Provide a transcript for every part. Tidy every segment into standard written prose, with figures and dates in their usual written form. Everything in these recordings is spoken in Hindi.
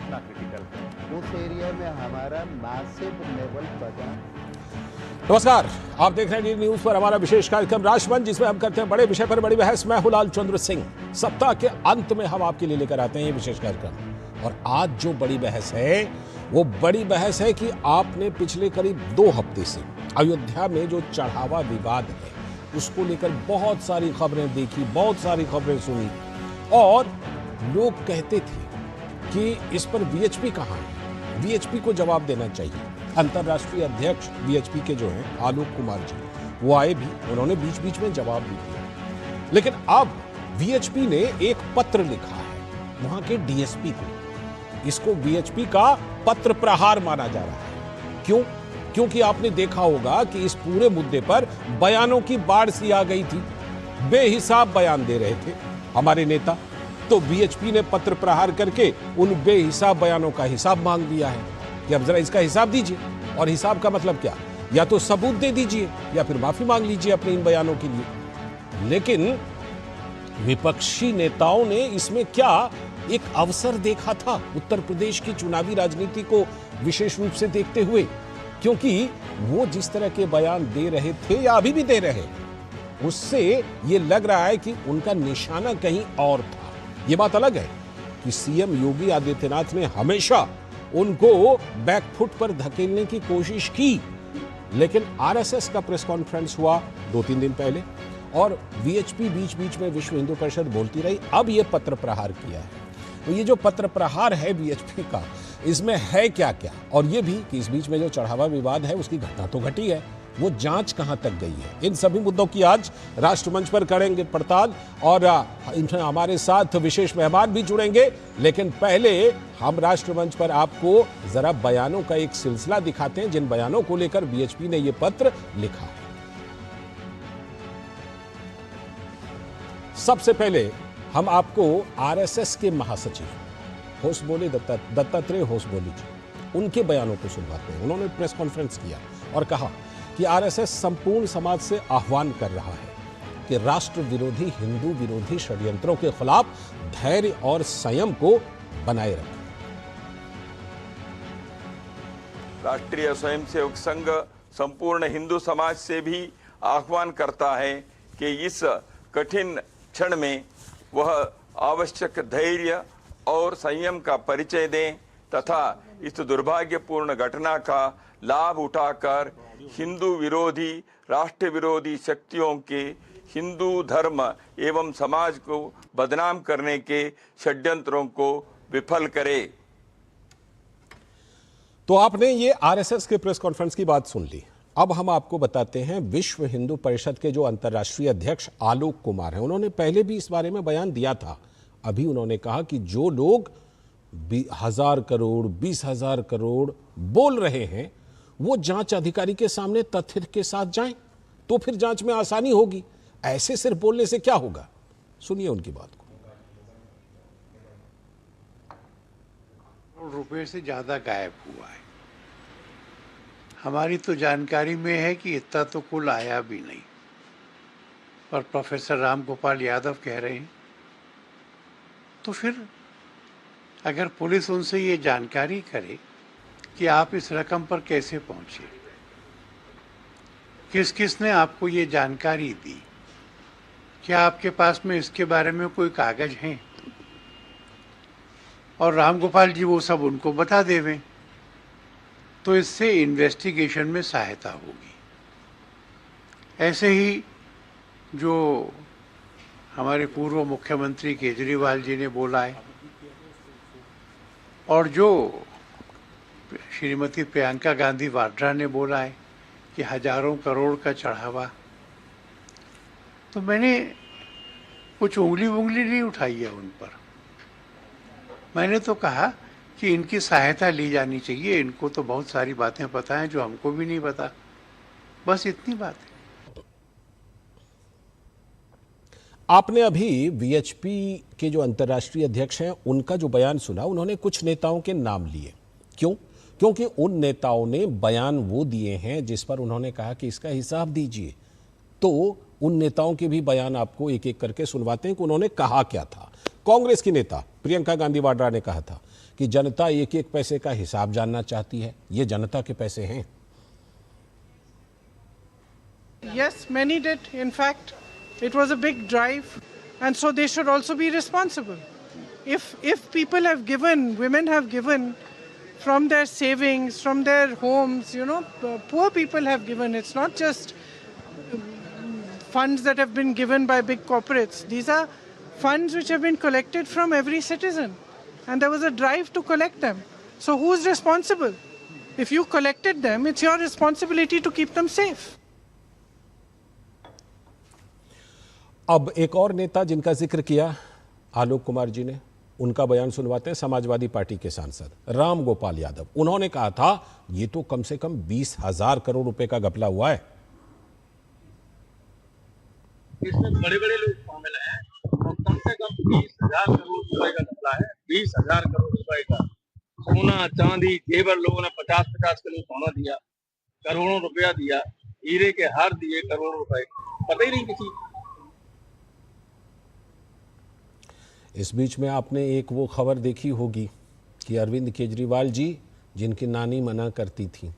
इतना क्रिटिकल है। उस एरिया में हमारा मैसिव लेवल बजा। नमस्कार, आप देख रहे हैं डी न्यूज पर हमारा विशेष कार्यक्रम राष्ट्रमंच, जिसमें हम करते हैं बड़े विषय पर बड़ी बहस। मैं हूं लाल चंद्र सिंह। सप्ताह के अंत में हम आपके लिए लेकर आते हैं ये विशेष कार्यक्रम। और आज जो बड़ी बहस है वो बड़ी बहस है कि आपने पिछले करीब 2 हफ्ते से अयोध्या में जो चढ़ावा विवाद है उसको लेकर बहुत सारी खबरें देखी, बहुत सारी खबरें सुनी, और लोग कहते थे कि इस पर वीएचपी कहां है, वीएचपी को जवाब देना चाहिए। अंतर्राष्ट्रीय अध्यक्ष वीएचपी के जो हैं आलोक कुमार जी, वो आए भी, उन्होंने बीच बीच में जवाब भी दिया। लेकिन अब वीएचपी ने एक पत्र लिखा है वहां के डीएसपी को। इसको वीएचपी का पत्र प्रहार माना जा रहा है। क्यों? क्योंकि आपने देखा होगा कि इस पूरे मुद्दे पर बयानों की बाढ़ सी आ गई थी। बेहिसाब बयान दे रहे थे हमारे नेता, तो वीएचपी ने पत्र प्रहार करके उन बेहिसाब बयानों का हिसाब मांग लिया है कि अब जरा इसका हिसाब दीजिए। और हिसाब का मतलब क्या? या तो सबूत दे दीजिए या फिर माफी मांग लीजिए अपने इन बयानों के लिए। लेकिन विपक्षी नेताओं ने इसमें क्या एक अवसर देखा था उत्तर प्रदेश की चुनावी राजनीति को विशेष रूप से देखते हुए, क्योंकि वो जिस तरह के बयान दे रहे थे या अभी भी दे रहे हैं, उससे ये लग रहा है कि उनका निशाना कहीं और था। ये बात अलग है कि सीएम योगी आदित्यनाथ ने हमेशा उनको बैकफुट पर धकेलने की कोशिश की, लेकिन आरएसएस का प्रेस कॉन्फ्रेंस हुआ 2-3 दिन पहले और वीएचपी बीच बीच में विश्व हिंदू परिषद बोलती रही। अब ये पत्र प्रहार किया है। तो ये जो पत्र प्रहार है वीएचपी का, इसमें है क्या क्या, और ये भी कि इस बीच में जो चढ़ावा विवाद है उसकी घटना तो घटी है, वो जांच कहां तक गई है, इन सभी मुद्दों की आज राष्ट्रमंच पर करेंगे पड़ताल। और हमारे साथ विशेष मेहमान भी जुड़ेंगे। लेकिन पहले हम राष्ट्रमंच पर आपको जरा बयानों का एक सिलसिला दिखाते हैं, जिन बयानों को लेकर वीएचपी ने यह पत्र लिखा है। सबसे पहले हम आपको आरएसएस के महासचिव होसबोले दत्तात्रेय होसबोले जी, उनके बयानों को सुनवाते हैं। उन्होंने प्रेस कॉन्फ्रेंस किया और कहा कि आरएसएस संपूर्ण समाज से आह्वान कर रहा है कि राष्ट्र विरोधी, हिंदू विरोधी षड्यंत्रों के खिलाफ धैर्य और संयम को बनाए रखें। राष्ट्रीय स्वयंसेवक संघ संपूर्ण हिंदू समाज से भी आह्वान करता है कि इस कठिन क्षण में वह आवश्यक धैर्य और संयम का परिचय दें तथा इस दुर्भाग्यपूर्ण घटना का लाभ उठाकर हिंदू विरोधी, राष्ट्र विरोधी शक्तियों के हिंदू धर्म एवं समाज को बदनाम करने के षड्यंत्रों को विफल करे। तो आपने ये आरएसएस के प्रेस कॉन्फ्रेंस की बात सुन ली। अब हम आपको बताते हैं विश्व हिंदू परिषद के जो अंतर्राष्ट्रीय अध्यक्ष आलोक कुमार हैं, उन्होंने पहले भी इस बारे में बयान दिया था। अभी उन्होंने कहा कि जो लोग 1000 करोड़, 20,000 करोड़ बोल रहे हैं, वो जांच अधिकारी के सामने तथ्य के साथ जाएं, तो फिर जांच में आसानी होगी। ऐसे सिर्फ बोलने से क्या होगा? सुनिए उनकी बात को। रुपए से ज्यादा गायब हुआ है। हमारी तो जानकारी में है कि इतना तो कुल आया भी नहीं, पर प्रोफेसर राम गोपाल यादव कह रहे हैं। तो फिर अगर पुलिस उनसे ये जानकारी करे कि आप इस रकम पर कैसे पहुंचे, किस किस ने आपको ये जानकारी दी, क्या आपके पास में इसके बारे में कोई कागज हैं, और रामगोपाल जी वो सब उनको बता देवें, तो इससे इन्वेस्टिगेशन में सहायता होगी। ऐसे ही जो हमारे पूर्व मुख्यमंत्री केजरीवाल जी ने बोला है, और जो श्रीमती प्रियंका गांधी वाड्रा ने बोला है कि हजारों करोड़ का चढ़ावा, तो मैंने कुछ उंगली नहीं उठाई है उन पर। मैंने तो कहा कि इनकी सहायता ली जानी चाहिए, इनको तो बहुत सारी बातें पता हैं जो हमको भी नहीं पता। बस इतनी बात है। आपने अभी वीएचपी के जो अंतर्राष्ट्रीय अध्यक्ष हैं उनका जो बयान सुना, उन्होंने कुछ नेताओं के नाम लिए। क्यों? क्योंकि उन नेताओं ने बयान वो दिए हैं जिस पर उन्होंने कहा कि इसका हिसाब दीजिए। तो उन नेताओं के भी बयान आपको एक एक करके सुनवाते हैं कि उन्होंने कहा क्या था। कांग्रेस की नेता प्रियंका गांधी वाड्रा ने कहा था कि जनता एक एक पैसे का हिसाब जानना चाहती है, ये जनता के पैसे हैं। Yes, many did. In fact, it was a big drive, and so they should also be responsible. If people have given, women have given from their savings, from their homes, poor people have given. It's not just funds that have been given by big corporates. These are funds which have been collected from every citizen, and there was a drive to collect them. So who's responsible? If you collected them, it's your responsibility to keep them safe. अब एक और नेता जिनका जिक्र किया आलोक कुमार जी ने, उनका बयान सुनवाते हैं। समाजवादी पार्टी के सांसद राम गोपाल यादव, उन्होंने कहा था ये तो कम से कम 20,000 करोड़ रुपए का घपला हुआ है। इसमें बड़े बड़े लोग शामिल हैं और कम से कम 20,000 करोड़ रुपए का घपला है। 20,000 करोड़ रुपए का सोना चांदी जेवर, लोगों ने 50-50 किलो सोना दिया, करोड़ों रुपया दिया, हीरे के हार दिए, करोड़ों रुपए, पता ही नहीं किसी। इस बीच में आपने एक वो खबर देखी होगी कि अरविंद केजरीवाल जी, जिनकी नानी मना करती थी,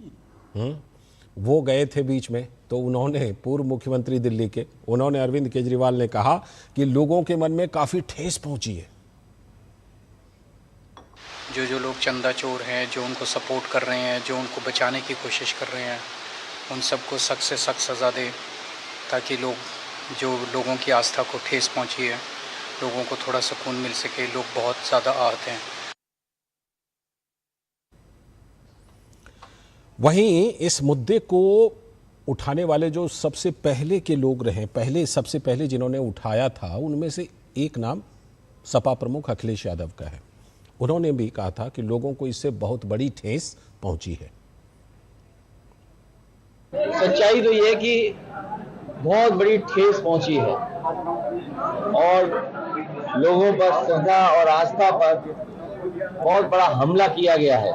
वो गए थे बीच में, तो उन्होंने, पूर्व मुख्यमंत्री दिल्ली के, उन्होंने, अरविंद केजरीवाल ने कहा कि लोगों के मन में काफ़ी ठेस पहुंची है। जो लोग चंदा चोर हैं, जो उनको सपोर्ट कर रहे हैं, जो उनको बचाने की कोशिश कर रहे हैं, उन सबको सख्त से सख्त सज़ा दे, ताकि लोगों की आस्था को ठेस पहुंची है, लोगों को थोड़ा सुकून मिल सके। लोग बहुत ज़्यादा आहत हैं। वहीं इस मुद्दे को उठाने वाले जो सबसे पहले के लोग रहे, सबसे पहले जिन्होंने उठाया था, उनमें से एक नाम सपा प्रमुख अखिलेश यादव का है। उन्होंने भी कहा था कि लोगों को इससे बहुत बड़ी ठेस पहुंची है। सच्चाई तो ये कि बहुत बड़ी ठेस पहुंची है और लोगों पर श्रद्धा और आस्था पर बहुत बड़ा हमला किया गया है।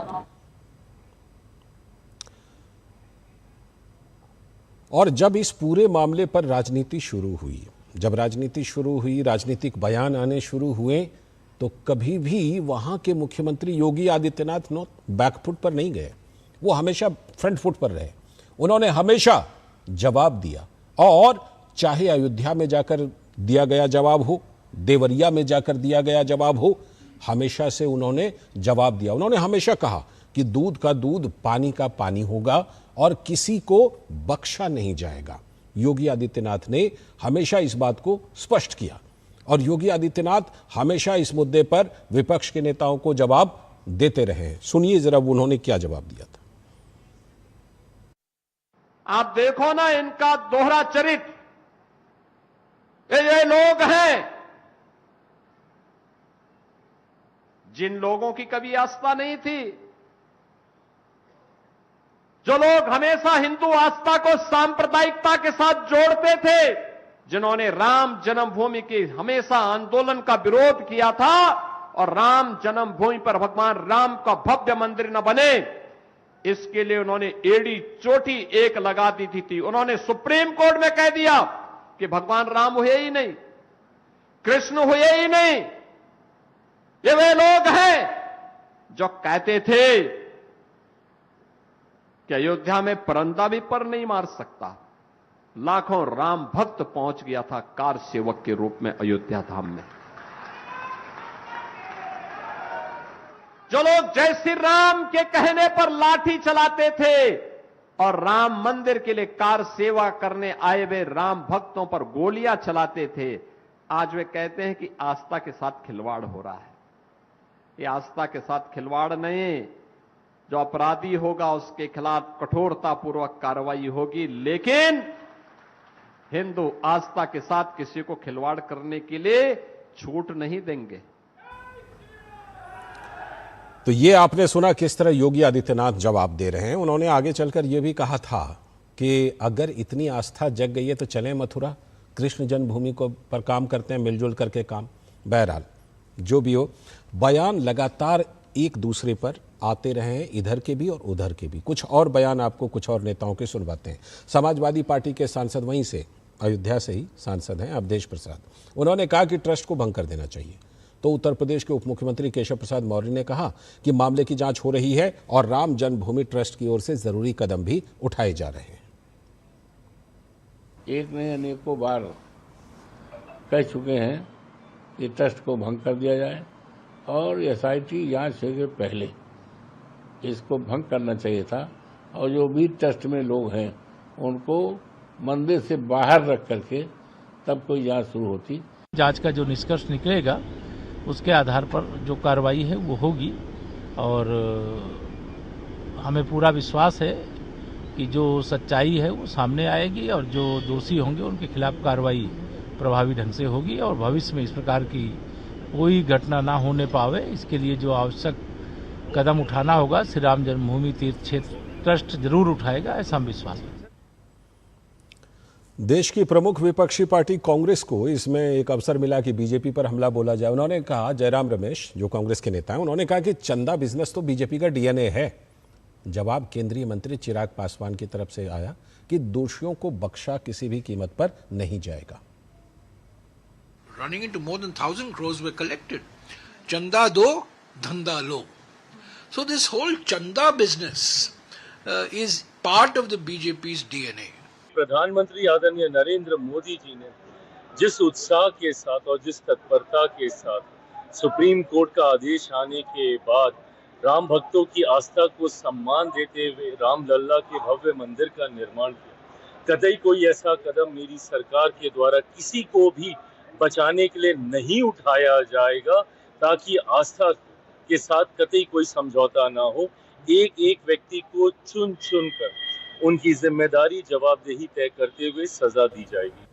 और जब इस पूरे मामले पर राजनीति शुरू हुई, राजनीतिक बयान आने शुरू हुए, तो कभी भी वहां के मुख्यमंत्री योगी आदित्यनाथ बैकफुट पर नहीं गए। वो हमेशा फ्रंट फुट पर रहे। उन्होंने हमेशा जवाब दिया, और चाहे अयोध्या में जाकर दिया गया जवाब हो, देवरिया में जाकर दिया गया जवाब हो, हमेशा से उन्होंने जवाब दिया। उन्होंने हमेशा कहा कि दूध का दूध, पानी का पानी होगा और किसी को बख्शा नहीं जाएगा। योगी आदित्यनाथ ने हमेशा इस बात को स्पष्ट किया, और योगी आदित्यनाथ हमेशा इस मुद्दे पर विपक्ष के नेताओं को जवाब देते रहे। सुनिए जरा उन्होंने क्या जवाब दिया था। आप देखो ना इनका दोहरा चरित्र। ये लोग हैं जिन लोगों की कभी आस्था नहीं थी, जो लोग हमेशा हिंदू आस्था को सांप्रदायिकता के साथ जोड़ते थे, जिन्होंने राम जन्मभूमि के हमेशा आंदोलन का विरोध किया था और राम जन्मभूमि पर भगवान राम का भव्य मंदिर न बने, इसके लिए उन्होंने एड़ी चोटी एक लगा दी थी। उन्होंने सुप्रीम कोर्ट में कह दिया कि भगवान राम हुए ही नहीं, कृष्ण हुए ही नहीं। ये वे लोग हैं जो कहते थे कि अयोध्या में परंदा भी पर नहीं मार सकता। लाखों राम भक्त पहुंच गया था कार सेवक के रूप में अयोध्या धाम में। जो लोग जय श्री राम के कहने पर लाठी चलाते थे और राम मंदिर के लिए कार सेवा करने आए हुए राम भक्तों पर गोलियां चलाते थे, आज वे कहते हैं कि आस्था के साथ खिलवाड़ हो रहा है। ये आस्था के साथ खिलवाड़ नहीं, जो अपराधी होगा उसके खिलाफ कठोरता पूर्वक कार्रवाई होगी, लेकिन हिंदू आस्था के साथ किसी को खिलवाड़ करने के लिए छूट नहीं देंगे। तो ये आपने सुना किस तरह योगी आदित्यनाथ जवाब दे रहे हैं। उन्होंने आगे चलकर यह भी कहा था कि अगर इतनी आस्था जग गई है तो चलें मथुरा, कृष्ण जन्मभूमि को पर काम करते हैं, मिलजुल करके काम। बहरहाल जो भी हो, बयान लगातार एक दूसरे पर आते रहे हैं, इधर के भी और उधर के भी। कुछ और बयान आपको कुछ और नेताओं के सुनवाते हैं। समाजवादी पार्टी के सांसद, वहीं से अयोध्या से ही सांसद हैं अवधेश प्रसाद, उन्होंने कहा कि ट्रस्ट को भंग कर देना चाहिए। तो उत्तर प्रदेश के उप मुख्यमंत्री केशव प्रसाद मौर्य ने कहा कि मामले की जांच हो रही है और राम जन्मभूमि ट्रस्ट की ओर से जरूरी कदम भी उठाए जा रहे हैं। एक ने अनेकों बार कह चुके हैं कि ट्रस्ट को भंग कर दिया जाए और एसआईटी जांच से पहले इसको भंग करना चाहिए था और जो भी ट्रस्ट में लोग हैं उनको मंदिर से बाहर रख करके तब कोई जांच शुरू होती। जांच का जो निष्कर्ष निकलेगा उसके आधार पर जो कार्रवाई है वो होगी और हमें पूरा विश्वास है कि जो सच्चाई है वो सामने आएगी और जो दोषी होंगे उनके खिलाफ कार्रवाई प्रभावी ढंग से होगी और भविष्य में इस प्रकार की कोई घटना ना होने पावे इसके लिए जो आवश्यक कदम उठाना होगा श्री राम जन्मभूमि तीर्थ क्षेत्र ट्रस्ट जरूर उठाएगा, ऐसा हम विश्वास है। देश की प्रमुख विपक्षी पार्टी कांग्रेस को इसमें एक अवसर मिला कि बीजेपी पर हमला बोला जाए। उन्होंने कहा, जयराम रमेश जो कांग्रेस के नेता हैं, उन्होंने कहा कि चंदा बिजनेस तो बीजेपी का डीएनए है। जवाब केंद्रीय मंत्री चिराग पासवान की तरफ से आया कि दोषियों को बख्शा किसी भी कीमत पर नहीं जाएगा। Running into more than 1,000 crores were collected. Chanda do, dhanda lo. So this whole chanda business is part of the BJP's DNA. प्रधानमंत्री आदरणीय नरेंद्र मोदी जी ने जिस उत्साह के साथ और जिस तत्परता के साथ सुप्रीम कोर्ट का आदेश आने के बाद राम भक्तों की आस्था को सम्मान देते हुए रामलल्ला के भव्य मंदिर का निर्माण किया, कतई कोई ऐसा कदम मेरी सरकार के द्वारा किसी को भी बचाने के लिए नहीं उठाया जाएगा ताकि आस्था के साथ कतई कोई समझौता ना हो। एक एक व्यक्ति को चुन चुन कर उनकी जिम्मेदारी जवाबदेही तय करते हुए सजा दी जाएगी।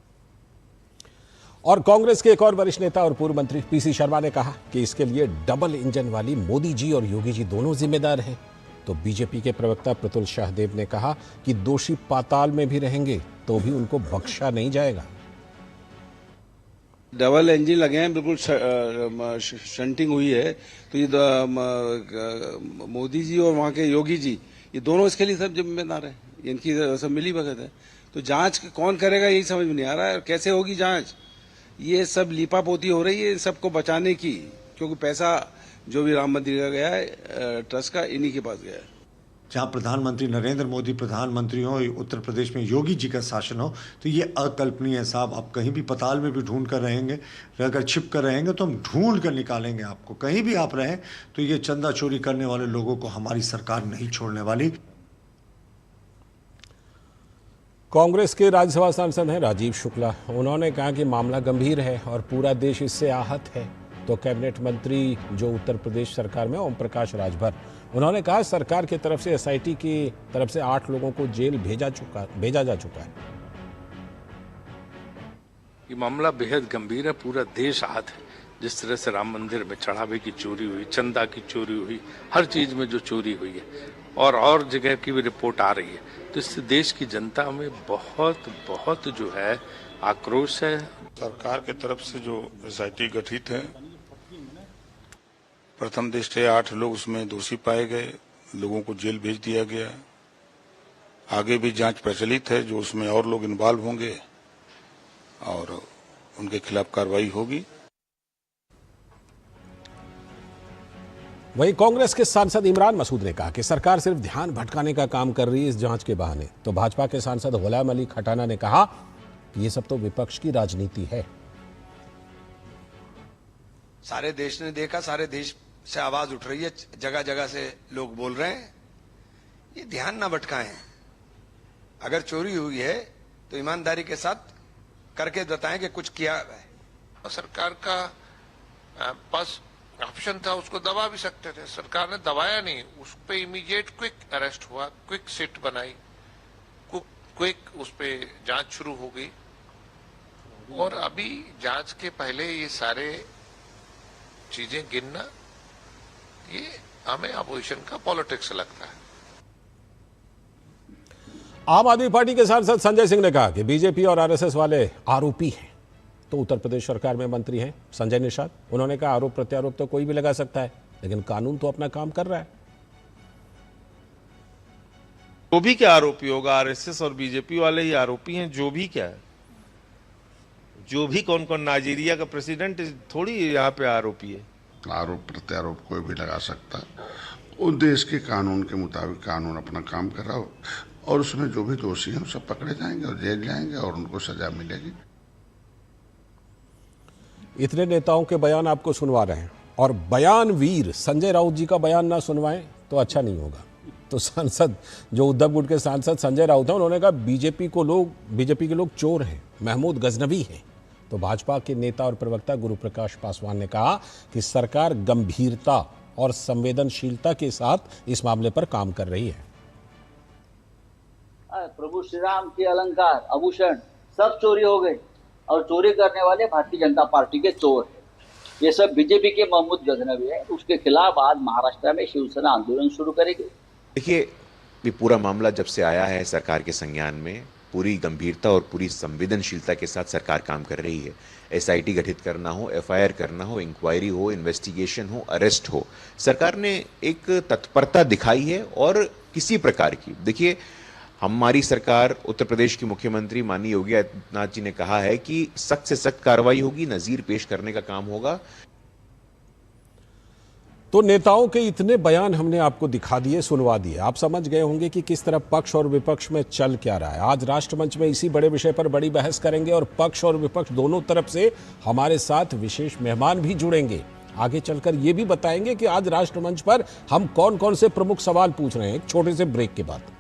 और कांग्रेस के एक और वरिष्ठ नेता और पूर्व मंत्री पीसी शर्मा ने कहा कि इसके लिए डबल इंजन वाली मोदी जी और योगी जी दोनों जिम्मेदार हैं। तो बीजेपी के प्रवक्ता प्रतुल शाहदेव ने कहा कि दोषी पाताल में भी रहेंगे तो भी उनको बख्शा नहीं जाएगा। डबल इंजन लगे हैं, बिल्कुल शंटिंग हुई है, तो ये मोदी जी और वहाँ के योगी जी ये दोनों इसके लिए सब जिम्मेदार हैं, इनकी सब मिली भगत है। तो जांच कौन करेगा यही समझ में नहीं आ रहा है, कैसे होगी जांच। ये सब लीपापोती हो रही है इन सबको बचाने की, क्योंकि पैसा जो भी राम मंदिर का गया है ट्रस्ट का इन्हीं के पास गया है। जहाँ प्रधानमंत्री नरेंद्र मोदी प्रधानमंत्री हो, उत्तर प्रदेश में योगी जी का शासन हो, तो ये अकल्पनीय है साहब। आप कहीं भी पताल में भी ढूंढ कर रहेंगे, अगर छिप कर रहेंगे तो हम ढूंढ कर निकालेंगे आपको। कहीं भी आप रहें तो ये चंदा चोरी करने वाले लोगों को हमारी सरकार नहीं छोड़ने वाली। कांग्रेस के राज्यसभा सांसद हैं राजीव शुक्ला। उन्होंने कहा कि मामला गंभीर है और पूरा देश इससे आहत है। तो कैबिनेट मंत्री जो उत्तर प्रदेश सरकार में ओम प्रकाश राजभर, उन्होंने कहा सरकार की तरफ से एसआईटी की तरफ से 8 लोगों को जेल भेजा जा चुका है। ये मामला बेहद गंभीर है, पूरा देश आहत है। जिस तरह से राम मंदिर में चढ़ावे की चोरी हुई, चंदा की चोरी हुई, हर चीज में जो चोरी हुई है और जगह की भी रिपोर्ट आ रही है, तो इससे देश की जनता में बहुत जो है आक्रोश है। सरकार की तरफ से जो एसआईटी गठित है, प्रथम दृष्टया 8 लोग उसमें दोषी पाए गए, लोगों को जेल भेज दिया गया। आगे भी जांच प्रचलित है, जो उसमें और लोग इन्वॉल्व होंगे और उनके खिलाफ कार्रवाई होगी। वहीं कांग्रेस के सांसद इमरान मसूद ने कहा कि सरकार सिर्फ ध्यान भटकाने का काम कर रही है इस जांच के बहाने। तो भाजपा के सांसद गुलाम अली खटाना ने कहा कि ये सब तो विपक्ष की राजनीति है। सारे देश ने देखा, सारे देश से आवाज उठ रही है, जगह जगह से लोग बोल रहे हैं, ये ध्यान ना भटकाएं। अगर चोरी हुई है तो ईमानदारी के साथ करके बताएं कि कुछ किया है। सरकार का पास ऑप्शन था, उसको दबा भी सकते थे, सरकार ने दबाया नहीं, उस पे इमीडिएट क्विक अरेस्ट हुआ, क्विक सिट बनाई, क्विक उस पे जांच शुरू हो गई। और अभी जांच के पहले ये सारे चीजें गिनना, ये हमें अपोजिशन का पॉलिटिक्स लगता है। आम आदमी पार्टी के सांसद संजय सिंह ने कहा कि बीजेपी और आरएसएस वाले आरोपी हैं। तो उत्तर प्रदेश सरकार में मंत्री हैं संजय निषाद, उन्होंने कहा आरोप प्रत्यारोप तो कोई भी लगा सकता है, लेकिन कानून तो अपना काम कर रहा है। जो भी क्या आरोपी होगा, आरएसएस और बीजेपी वाले ही आरोपी हैं, जो भी क्या है, जो भी कौन कौन नाइजीरिया का प्रेसिडेंट थोड़ी यहाँ पे आरोपी है। आरोप प्रत्यारोप कोई भी लगा सकता है। उस देश के कानून के मुताबिक कानून अपना काम कर रहा हो और उसमें जो भी दोषी हैं सब पकड़े जाएंगे और जेल जाएंगे और उनको सजा मिलेगी। इतने नेताओं के बयान आपको सुनवा रहे हैं और बयान वीर संजय राउत जी का बयान ना सुनवाएं तो अच्छा नहीं होगा। तो सांसद जो उद्धव गुट के सांसद संजय राउत हैं, उन्होंने कहा बीजेपी के लोग चोर हैं, महमूद गजनवी हैं। तो भाजपा के नेता और प्रवक्ता गुरु प्रकाश पासवान ने कहा कि सरकार गंभीरता और संवेदनशीलता के साथ इस मामले पर काम कर रही है। प्रभु श्री राम के अलंकार आभूषण सब चोरी हो गए और चोरी करने वाले भारतीय जनता पार्टी के चोर हैं। ये सब बीजेपी के महमूद गजनवी है। उसके खिलाफ आज महाराष्ट्र में शिवसेना आंदोलन शुरू करेगी। देखिए, ये पूरा मामला जब से आया है सरकार के संज्ञान में, पूरी गंभीरता और पूरी संवेदनशीलता के साथ सरकार काम कर रही है। एसआईटी गठित करना हो, एफआईआर करना हो, इंक्वायरी हो, इन्वेस्टिगेशन हो, अरेस्ट हो, सरकार ने एक तत्परता दिखाई है। और किसी प्रकार की, देखिए, हमारी सरकार, उत्तर प्रदेश की मुख्यमंत्री माननीय योगी आदित्यनाथ जी ने कहा है कि सख्त से सख्त कार्रवाई होगी, नजीर पेश करने का काम होगा। तो नेताओं के इतने बयान हमने आपको दिखा दिए, सुनवा दिए। आप समझ गए होंगे कि किस तरह पक्ष और विपक्ष में चल क्या रहा है। आज राष्ट्रमंच में इसी बड़े विषय पर बड़ी बहस करेंगे और पक्ष और विपक्ष दोनों तरफ से हमारे साथ विशेष मेहमान भी जुड़ेंगे। आगे चलकर ये भी बताएंगे कि आज राष्ट्रमंच पर हम कौन कौन से प्रमुख सवाल पूछ रहे हैं। एक छोटे से ब्रेक के बाद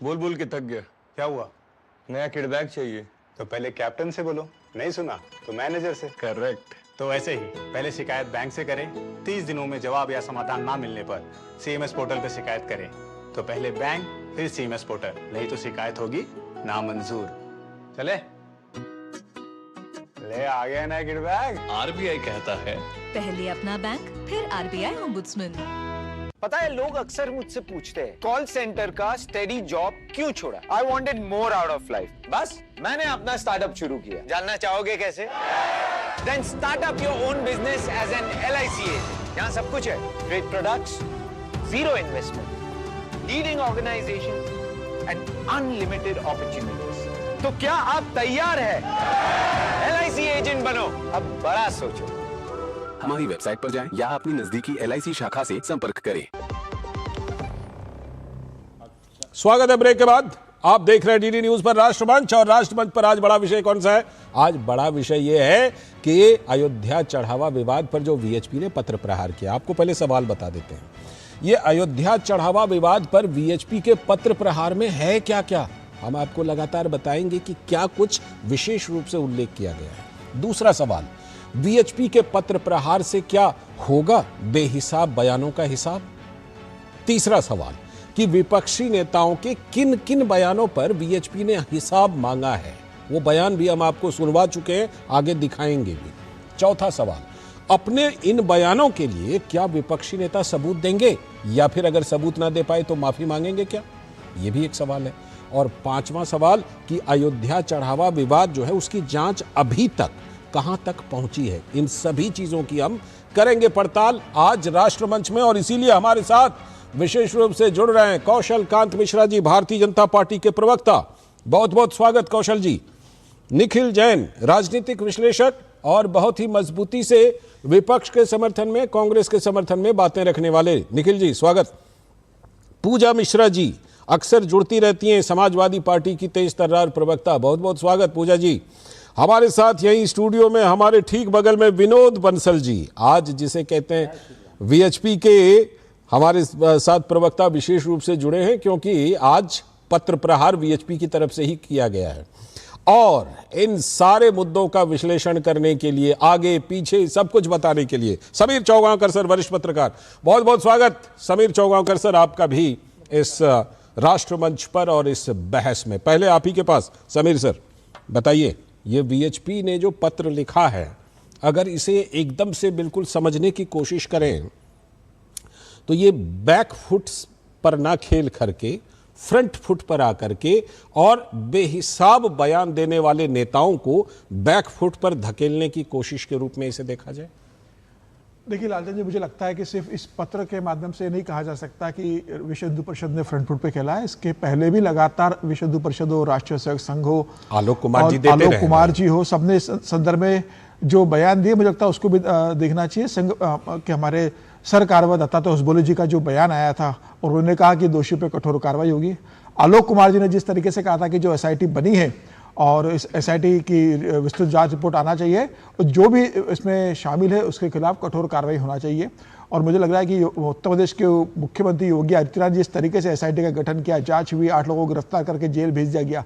बोल बोल के थक गया। क्या हुआ? नया किडबैक चाहिए। तो पहले कैप्टन से बोलो, नहीं सुना तो मैनेजर से। करेक्ट। तो ऐसे ही पहले शिकायत बैंक से करें, 30 दिनों में जवाब या समाधान ना मिलने पर सीएमएस पोर्टल पर शिकायत करें। तो पहले बैंक फिर सीएमएस पोर्टल, नहीं तो शिकायत होगी नामंजूर। चले ले आ गया नया किडबैक। आरबीआई कहता है पहले अपना बैंक फिर आरबीआई ओम्बुड्समैन। पता है, लोग अक्सर मुझसे पूछते हैं कॉल सेंटर का स्टेडी जॉब क्यों छोड़ा। I wanted more out of life. बस मैंने अपना स्टार्टअप शुरू किया। जानना चाहोगे कैसे? Then start up your own business as an LIC agent. यहाँ सब कुछ है, great products, zero investment, leading organisation and unlimited opportunities. तो क्या आप तैयार है? LIC एजेंट बनो, अब बड़ा सोचो। हमारी वेबसाइट पर जाएं या अपनी नजदीकी LIC शाखा से संपर्क करें। स्वागत है ब्रेक के बाद। आप देख रहे हैं डीडी न्यूज पर राष्ट्रमंच, और राष्ट्रमंच पर आज बड़ा विषय कौन सा है? आज बड़ा विषय यह है कि अयोध्या चढ़ावा विवाद पर जो VHP ने पत्र प्रहार किया। आपको पहले सवाल बता देते हैं। ये अयोध्या चढ़ावा विवाद पर VHP के पत्र प्रहार में है क्या क्या, हम आपको लगातार बताएंगे कि क्या कुछ विशेष रूप से उल्लेख किया गया है। दूसरा सवाल, VHP के पत्र प्रहार से क्या होगा बेहिसाब बयानों का हिसाब। तीसरा सवाल कि विपक्षी नेताओं के किन किन बयानों पर VHP ने हिसाब मांगा है, वो बयान भी हम आपको सुनवा चुके हैं, आगे दिखाएंगे भी। चौथा सवाल, अपने इन बयानों के लिए क्या विपक्षी नेता सबूत देंगे, या फिर अगर सबूत ना दे पाए तो माफी मांगेंगे क्या, ये भी एक सवाल है। और पांचवा सवाल कि अयोध्या चढ़ावा विवाद जो है उसकी जांच अभी तक कहां तक पहुंची है। इन सभी चीजों की हम करेंगे पड़ताल आज राष्ट्रमंच में, और इसीलिए हमारे साथ विशेष रूप से जुड़ रहे हैं कौशल कांत मिश्रा जी, भारतीय जनता पार्टी के प्रवक्ता। बहुत बहुत स्वागत कौशल जी। निखिल जैन, राजनीतिक विश्लेषक और बहुत ही मजबूती से विपक्ष के समर्थन में, कांग्रेस के समर्थन में बातें रखने वाले, निखिल जी स्वागत। पूजा मिश्रा जी, अक्सर जुड़ती रहती हैं, समाजवादी पार्टी की तेज तर्रार प्रवक्ता, बहुत बहुत स्वागत पूजा जी। हमारे साथ यही स्टूडियो में हमारे ठीक बगल में विनोद बंसल जी, आज जिसे कहते हैं VHP के हमारे साथ प्रवक्ता विशेष रूप से जुड़े हैं, क्योंकि आज पत्र प्रहार VHP की तरफ से ही किया गया है। और इन सारे मुद्दों का विश्लेषण करने के लिए, आगे पीछे सब कुछ बताने के लिए समीर चौगांवकर सर, वरिष्ठ पत्रकार, बहुत बहुत स्वागत। समीर चौगांवकर सर, आपका भी इस राष्ट्रमंच पर और इस बहस में। पहले आप ही के पास समीर सर, बताइए ये VHP ने जो पत्र लिखा है, अगर इसे एकदम से बिल्कुल समझने की कोशिश करें तो ये बैक फुट पर ना खेल करके फ्रंट फुट पर आकर के और बेहिसाब बयान देने वाले नेताओं को बैक फुट पर धकेलने की कोशिश के रूप में इसे देखा जाए। देखिए लालचंद जी, मुझे लगता है कि सिर्फ इस पत्र के माध्यम से नहीं कहा जा सकता कि विश्व हिंदू परिषद ने फ्रंट फुट पे खेला है। इसके पहले भी लगातार विश्व हिंदू परिषद हो, राष्ट्रीय सेवक संघ हो, आलोक कुमार जी हो, सबने इस संदर्भ में जो बयान दिए, मुझे लगता है उसको भी देखना चाहिए। संघ के हमारे सर कारवा दत्तात्रेय होसबोले जी का जो बयान आया था और उन्होंने कहा कि दोषियों पे कठोर कार्रवाई होगी। आलोक कुमार जी ने जिस तरीके से कहा था कि जो एसआईटी बनी है और इस एसआईटी की विस्तृत जांच रिपोर्ट आना चाहिए और जो भी इसमें शामिल है उसके खिलाफ कठोर कार्रवाई होना चाहिए। और मुझे लग रहा है कि उत्तर प्रदेश के मुख्यमंत्री योगी आदित्यनाथ जिस तरीके से एसआईटी का गठन किया, जांच हुई, 8 लोगों को गिरफ्तार करके जेल भेज दिया गया,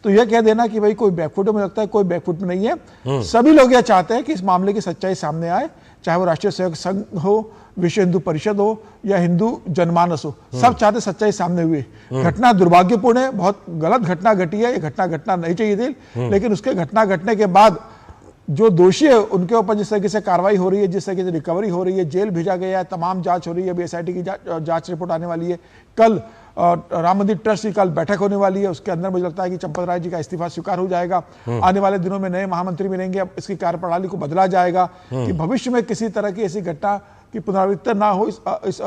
तो यह कह देना कि भाई कोई बैकफुट, मुझे लगता है कोई बैकफुट में नहीं है। सभी लोग यह चाहते हैं कि इस मामले की सच्चाई सामने आए, चाहे वो राष्ट्रीय सेवक संघ हो, विश्व हिंदू परिषद हो या हिंदू जनमानस हो, सब चाहते सच्चाई सामने हुई। घटना दुर्भाग्यपूर्ण है, बहुत गलत घटना घटी है, ये घटना घटना नहीं चाहिए थी, लेकिन उसके घटना घटने के बाद जो दोषी है उनके ऊपर जिस तरीके से कार्रवाई हो रही है, जिस तरीके से रिकवरी हो रही है, जेल भेजा गया है, तमाम जांच हो रही है, अभी एसआईटी की जांच रिपोर्ट आने वाली है, कल राम मंदिर ट्रस्ट की कल बैठक होने वाली है, उसके अंदर मुझे लगता है कि चंपत राय जी का इस्तीफा स्वीकार हो जाएगा। आने वाले दिनों में नए महामंत्री मिलेंगे, अब इसकी कार्यप्रणाली को बदला जाएगा कि भविष्य में किसी तरह की ऐसी घटना की पुनरावृत्ति ना हो, इस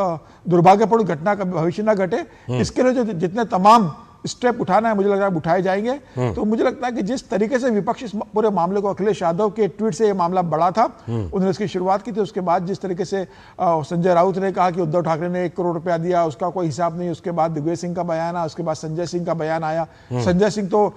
दुर्भाग्यपूर्ण घटना का भविष्य ना घटे, इसके लिए जो जितने तमाम स्टेप उठाना है मुझे लग रहा है उठाए जाएंगे। तो मुझे लगता है कि जिस तरीके से विपक्ष इस पूरे मामले को, अखिलेश यादव के ट्वीट से ये मामला बढ़ा था, उन्होंने इसकी शुरुआत की थी, उसके बाद जिस तरीके से संजय राउत ने कहा कि उद्धव ठाकरे ने 1 करोड़ रुपया दिया, उसका कोई हिसाब नहीं, उसके बाद दिग्विजय सिंह का बयान आया, उसके बाद संजय सिंह का बयान आया। संजय सिंह तो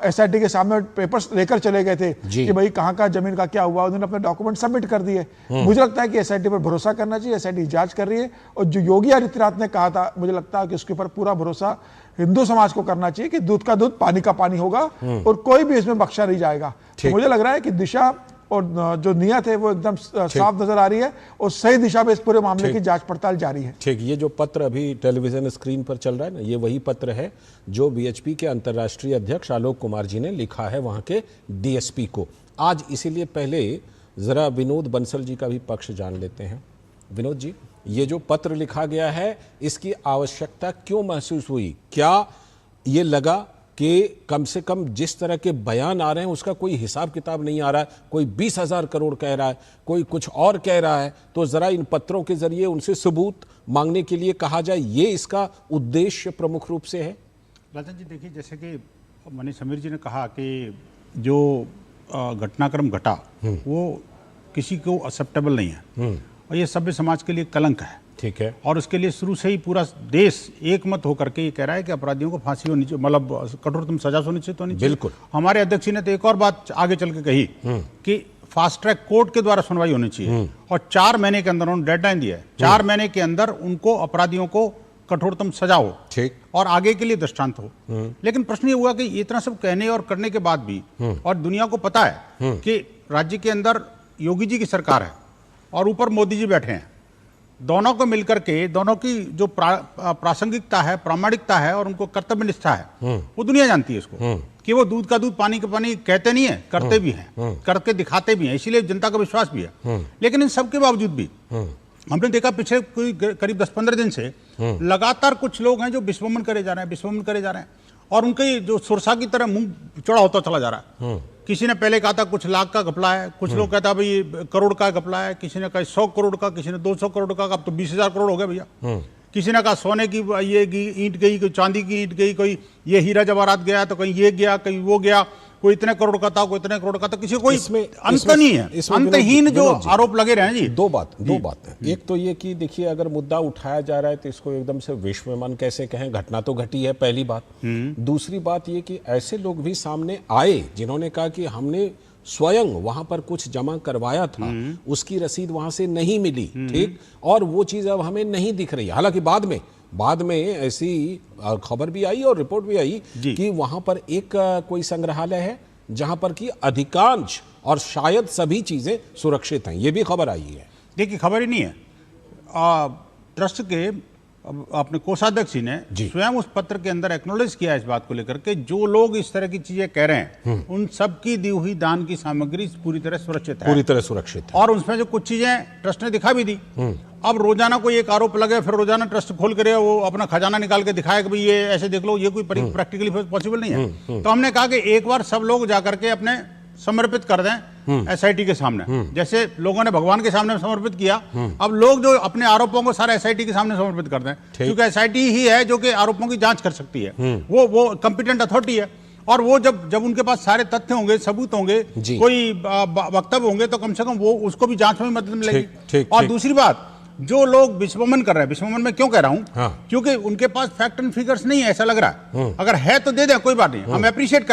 एसआईटी के सामने पेपर्स लेकर चले गए थे कि भाई कहाँ जमीन का क्या हुआ, उन्होंने अपने डॉक्यूमेंट सबमिट कर दिए। मुझे लगता है कि एसआईटी पर भरोसा करना चाहिए, एसआईटी जांच कर रही है और जो योगी आदित्यनाथ ने कहा था, मुझे लगता है कि उसके ऊपर पूरा भरोसा हिंदू समाज को करना चाहिए कि दूध का दूध पानी का पानी होगा और कोई भी इसमें बख्शा नहीं जाएगा। तो मुझे लग रहा है कि दिशा और जो नियत है वो एकदम साफ नजर आ रही है और सही दिशा में इस पूरे मामले की जांच पड़ताल जारी है। ठीक, ये जो पत्र अभी टेलीविजन स्क्रीन पर चल रहा है ना, ये वही पत्र है जो बीएचपी के अंतर्राष्ट्रीय अध्यक्ष आलोक कुमार जी ने लिखा है वहां के डीएसपी को आज। इसीलिए पहले जरा विनोद बंसल जी का भी पक्ष जान लेते हैं। विनोद जी, ये जो पत्र लिखा गया है इसकी आवश्यकता क्यों महसूस हुई? क्या ये लगा कि कम से कम जिस तरह के बयान आ रहे हैं उसका कोई हिसाब किताब नहीं आ रहा है, कोई 20,000 करोड़ कह रहा है, कोई कुछ और कह रहा है, तो जरा इन पत्रों के जरिए उनसे सबूत मांगने के लिए कहा जाए, ये इसका उद्देश्य प्रमुख रूप से है? लालचंद जी, देखिए, जैसे कि मनीष समीर जी ने कहा कि जो घटनाक्रम घटा वो किसी को एक्सेप्टेबल नहीं है और ये सभ्य समाज के लिए कलंक है। ठीक है। और उसके लिए शुरू से ही पूरा देश एक मत होकर के ये कह रहा है कि अपराधियों को फांसी होनी चाहिए, मतलब कठोरतम सजा होनी चाहिए। बिल्कुल। हमारे अध्यक्ष जी ने तो एक और बात आगे चल के कही कि फास्ट ट्रैक कोर्ट के द्वारा सुनवाई होनी चाहिए और 4 महीने के अंदर उन्होंने डेडलाइन दिया है, 4 महीने के अंदर उनको अपराधियों को कठोरतम सजा हो। ठीक। और आगे के लिए दृष्टांत हो। लेकिन प्रश्न ये हुआ कि इतना सब कहने और करने के बाद भी और दुनिया को पता है कि राज्य के अंदर योगी जी की सरकार है और ऊपर मोदी जी बैठे हैं, दोनों को मिलकर के दोनों की जो प्रासंगिकता है, प्रामाणिकता है और उनको कर्तव्य निष्ठा है वो दुनिया जानती है इसको कि वो दूध का दूध पानी का पानी कहते नहीं है, करते भी हैं, करके दिखाते भी हैं, इसीलिए जनता का विश्वास भी है। लेकिन इन सब के बावजूद भी हमने देखा पिछले कोई करीब 10-15 दिन से लगातार कुछ लोग हैं जो विस्फोमन करे जा रहे हैं और उनके जो सुरसा की तरह मुंह चौड़ा होता चला जा रहा है। किसी ने पहले कहा था कुछ लाख का घपला है, कुछ लोग कहता भाई करोड़ का घपला है, किसी ने कहा 100 करोड़ का, किसी ने 200 करोड़ का, अब तो 20,000 करोड़ हो गया भैया। किसी ने कहा सोने की ये ईंट गई, कोई चांदी की ईंट गई, कोई ये हीरा जवाहरात गया तो कहीं ये गया, कहीं वो गया, कोई इतने करोड़ का था, कोई इतने करोड़ का था, किसी कोई अंत नहीं है। अंतहीन जो आरोप लगे रहे हैं जी। दो बात है। एक तो ये कि देखिए अगर मुद्दा उठाया जा रहा है तो इसको एकदम से विश्वमन कैसे कहें, घटना तो घटी है, पहली बात। दूसरी बात ये कि ऐसे लोग भी सामने आए जिन्होंने कहा कि हमने स्वयं वहां पर कुछ जमा करवाया था, उसकी रसीद वहां से नहीं मिली, ठीक, और वो चीज अब हमें नहीं दिख रही। हालांकि बाद में ऐसी खबर भी आई और रिपोर्ट भी आई कि वहां पर एक कोई संग्रहालय है जहां पर कि अधिकांश और शायद सभी चीजें सुरक्षित हैं, ये भी खबर आई है। देखिए, खबर ही नहीं है। ट्रस्ट के अपने कोषाध्यक्ष जी ने स्वयं उस पत्र के अंदर एक्नॉलेज किया इस बात को लेकर के जो लोग इस तरह की चीजें कह रहे हैं उन सब की दी हुई दान की सामग्री पूरी तरह सुरक्षित है, और उसमें जो कुछ चीजें ट्रस्ट ने दिखा भी दी। अब रोजाना कोई एक आरोप लगे फिर रोजाना ट्रस्ट खोल करे वो अपना खजाना निकाल के दिखाए कि भाई ये ऐसे देख लो, ये कोई प्रैक्टिकली पॉसिबल नहीं है। तो हमने कहा कि एक बार सब लोग जाकर के अपने समर्पित कर दें एसआईटी के सामने, जैसे लोगों ने भगवान के सामने समर्पित किया, अब लोग जो अपने आरोपों को सारे एसआईटी के सामने समर्पित करते हैं, क्योंकि एसआईटी ही है जो कि आरोपों की जांच कर सकती है, वो कंपिटेंट अथॉरिटी है। और वो जब उनके पास सारे तथ्य होंगे, सबूत होंगे, कोई वक्तव्य होंगे, तो कम से कम वो उसको भी जांच में मदद मिलेगी। और दूसरी बात, जो लोग विस्फोमन कर रहे हैं, विस्फोमन में क्यों कह रहा हूं, क्योंकि उनके पास फैक्ट एंड फिगर्स नहीं है, ऐसा लग रहा है। अगर है तो दे दें, कोई बात नहीं, हम अप्रिशिएट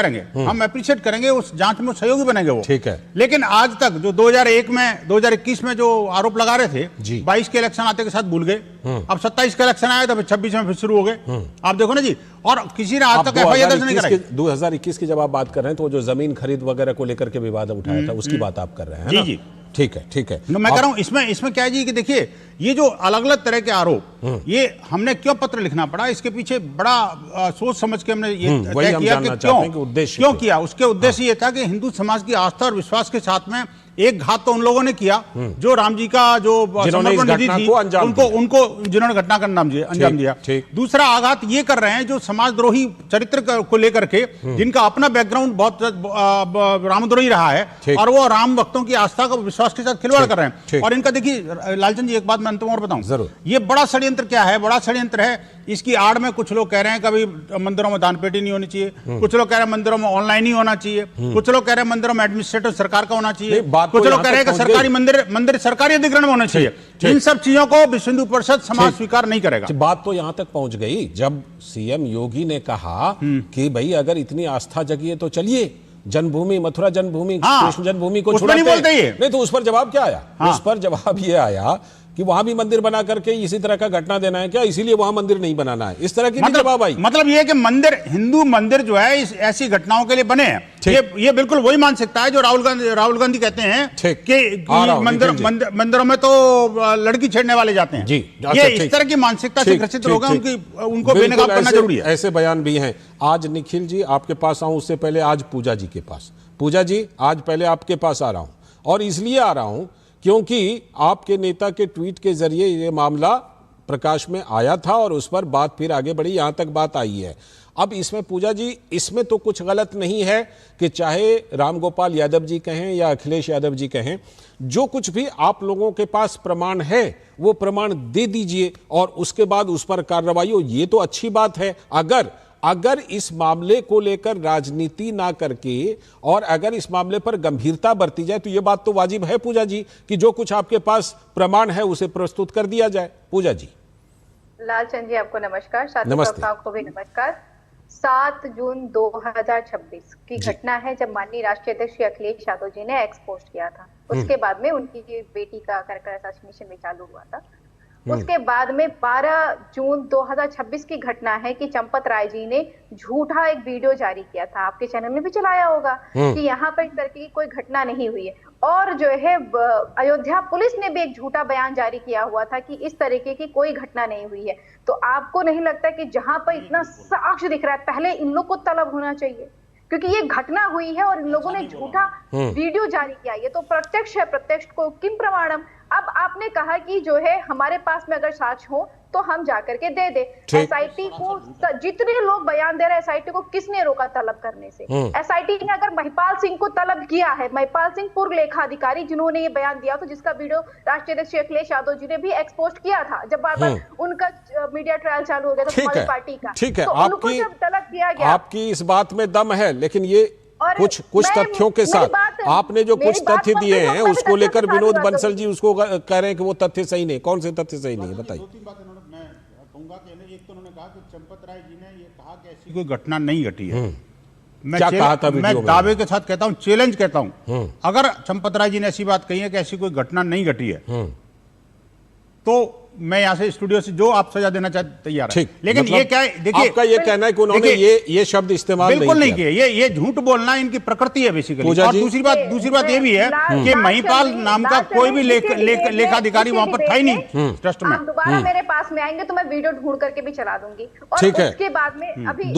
करेंगे, उस जांच में सहयोगी बनेंगे वो। ठीक है। लेकिन आज तक जो 2021 में जो आरोप लगा रहे थे, 22 के इलेक्शन आते के साथ भूल गए, अब 27 का इलेक्शन आया, तब 26 में फिर शुरू हो गए। आप देखो ना जी, और किसी ने आज तक एफआईआर दर्ज नहीं कराई। 2021 की जब आप बात कर रहे हैं तो जो जमीन खरीद वगैरह को लेकर के विवाद उठाया था, उसकी बात आप कर रहे हैं। जी, ठीक है। मैं कह रहा हूं इसमें क्या है जी, कि देखिए ये जो अलग अलग तरह के आरोप, ये हमने क्यों पत्र लिखना पड़ा, इसके पीछे बड़ा सोच समझ के हमने ये तय किया कि क्यों किया। उसके उद्देश्य ये था कि हिंदू समाज की आस्था और विश्वास के साथ में एक घात तो उन लोगों ने किया जो राम जी का जो समर्पण निधि थी उनको जिन्होंने घटना का अंजाम दिया। दूसरा आघात ये कर रहे हैं जो समाजद्रोही चरित्र को लेकर के, जिनका अपना बैकग्राउंड बहुत रामद्रोही रहा है, और वो राम भक्तों की आस्था को विश्वास के साथ खिलवाड़ कर रहे हैं। और इनका देखिए लालचंद जी, एक बात मैं अंत में और बताऊं, ये बड़ा षड्यंत्र क्या है, बड़ा षड्यंत्र है। इसकी आड़ में कुछ लोग कह रहे हैं कभी मंदिरों में दान पेटी नहीं होनी चाहिए, कुछ लोग कह रहे हैं मंदिरों में ऑनलाइन ही होना चाहिए, कुछ लोग कह रहे हैं मंदिरों में एडमिनिस्ट्रेटर सरकार का होना चाहिए, कुछ लोग कह रहे हैं कि सरकारी मंदिर सरकारी अधिग्रहण में होना चाहिए। इन सब चीजों को विश्व हिंदू परिषद समाज स्वीकार नहीं करेगा। बात तो यहां तक पहुंच गई जब सीएम योगी ने कहा कि भाई अगर इतनी आस्था जगी है तो चलिए जन्मभूमि, मथुरा जन्मभूमि, कृष्ण जन्मभूमि को छुड़ाते हैं। नहीं तो उस पर जवाब क्या आया? उस पर जवाब ये आया कि वहां भी मंदिर बना करके इसी तरह का घटना देना है क्या, इसीलिए वहां मंदिर नहीं बनाना है। इस तरह की जवाब आई। मतलब ये कि हिंदू मंदिर जो है ऐसी घटनाओं के लिए बने हैं। ये बिल्कुल वही मानसिकता है जो राहुल गांधी कहते हैं कि मंदिरों में तो लड़की छेड़ने वाले जाते हैं। ये इस तरह की मानसिकता से ग्रसित लोग हैं, उनको बेनकाब करना जरूरी है। ऐसे बयान भी हैं। आज निखिल जी आपके पास आऊं, उससे पहले आज पूजा जी के पास। पूजा जी, आज पहले आपके पास आ रहा हूं, और इसलिए आ रहा हूं क्योंकि आपके नेता के ट्वीट के जरिए ये मामला प्रकाश में आया था और उस पर बात फिर आगे बढ़ी, यहां तक बात आई है। अब इसमें पूजा जी, इसमें तो कुछ गलत नहीं है कि चाहे रामगोपाल यादव जी कहें या अखिलेश यादव जी कहें, जो कुछ भी आप लोगों के पास प्रमाण है वो प्रमाण दे दीजिए और उसके बाद उस पर कार्रवाई हो। ये तो अच्छी बात है। अगर इस मामले को लेकर राजनीति ना करके और अगर इस मामले पर गंभीरता बरती जाए तो यह बात तो वाजिब है पूजा जी कि जो कुछ आपके पास प्रमाण है उसे प्रस्तुत कर दिया जाए। पूजा जी। लालचंद जी आपको नमस्कार, साथी को भी नमस्कार। 7 जून 2026 की घटना है जब माननीय राष्ट्रीय अध्यक्ष श्री अखिलेश यादव जी ने एक्सपोज किया था। उसके बाद में उनकी बेटी का कैरेक्टर असैसिनेशन भी चालू हुआ था। उसके बाद में 12 जून 2026 की घटना है कि चंपत राय जी ने झूठा एक वीडियो जारी किया था, आपके चैनल में भी चलाया होगा, कि यहाँ पर इस तरह की कोई घटना नहीं हुई है। और जो है अयोध्या पुलिस ने भी एक झूठा बयान जारी किया हुआ था कि इस तरीके की कोई घटना नहीं हुई है। तो आपको नहीं लगता कि जहां पर इतना साक्ष्य दिख रहा है, पहले इन लोग को तलब होना चाहिए, क्योंकि ये घटना हुई है और इन लोगों ने झूठा वीडियो जारी किया। ये तो प्रत्यक्ष है, प्रत्यक्ष को किम प्रमाणम। अब आपने कहा कि जो है हमारे पास में अगर साक्ष्य हो तो हम जाकर के दे दे। एसआईटी को जितने लोग बयान दे रहे हैं, एसआईटी को किसने रोका तलब करने से? एसआईटी ने अगर महिपाल सिंह को तलब किया है, महिपाल सिंह पूर्व लेखा अधिकारी जिन्होंने ये बयान दिया था, जिसका वीडियो राष्ट्रीय अध्यक्ष अखिलेश यादव जी ने भी एक्सपोज किया था जब बार बार उनका मीडिया ट्रायल चालू हो गया था हमारी पार्टी का। ठीक है, तो उनको जब तलब किया गया, आपकी इस बात में दम है, लेकिन ये कुछ तथ्यों के साथ आपने जो कुछ तथ्य दिए हैं उसको लेकर विनोद बंसल जी उसको कह रहे हैं कि वो तथ्य सही नहीं। कौन से तथ्य सही नहीं है बताइए। मैं कहूंगा कि एक तो उन्होंने कहा कि चंपत राय जी ने ये कहा कि ऐसी कोई घटना नहीं घटी है। क्या कहा था वीडियो में? मैं दावे के साथ कहता हूं, चैलेंज कहता हूं, अगर चंपत राय जी ने ऐसी बात कही है कि ऐसी कोई घटना नहीं घटी है तो मैं यहां से स्टूडियो से जो आप सजा देना तैयार है। लेकिन मतलब ये क्या है, देखिए आपका ये कहना है कि उन्होंने ये शब्द इस्तेमाल बिल्कुल नहीं किया। ये झूठ बोलना इनकी प्रकृति है बेसिकली। और दूसरी बात ये भी है कि महिपाल नाम का कोई भी लेखाधिकारी वहां पर था ही नहीं ट्रस्ट में। दोबारा मेरे पास में आएंगे तो मैं वीडियो ढूंढ करके भी चला दूंगी। ठीक है, उसके बाद में अभी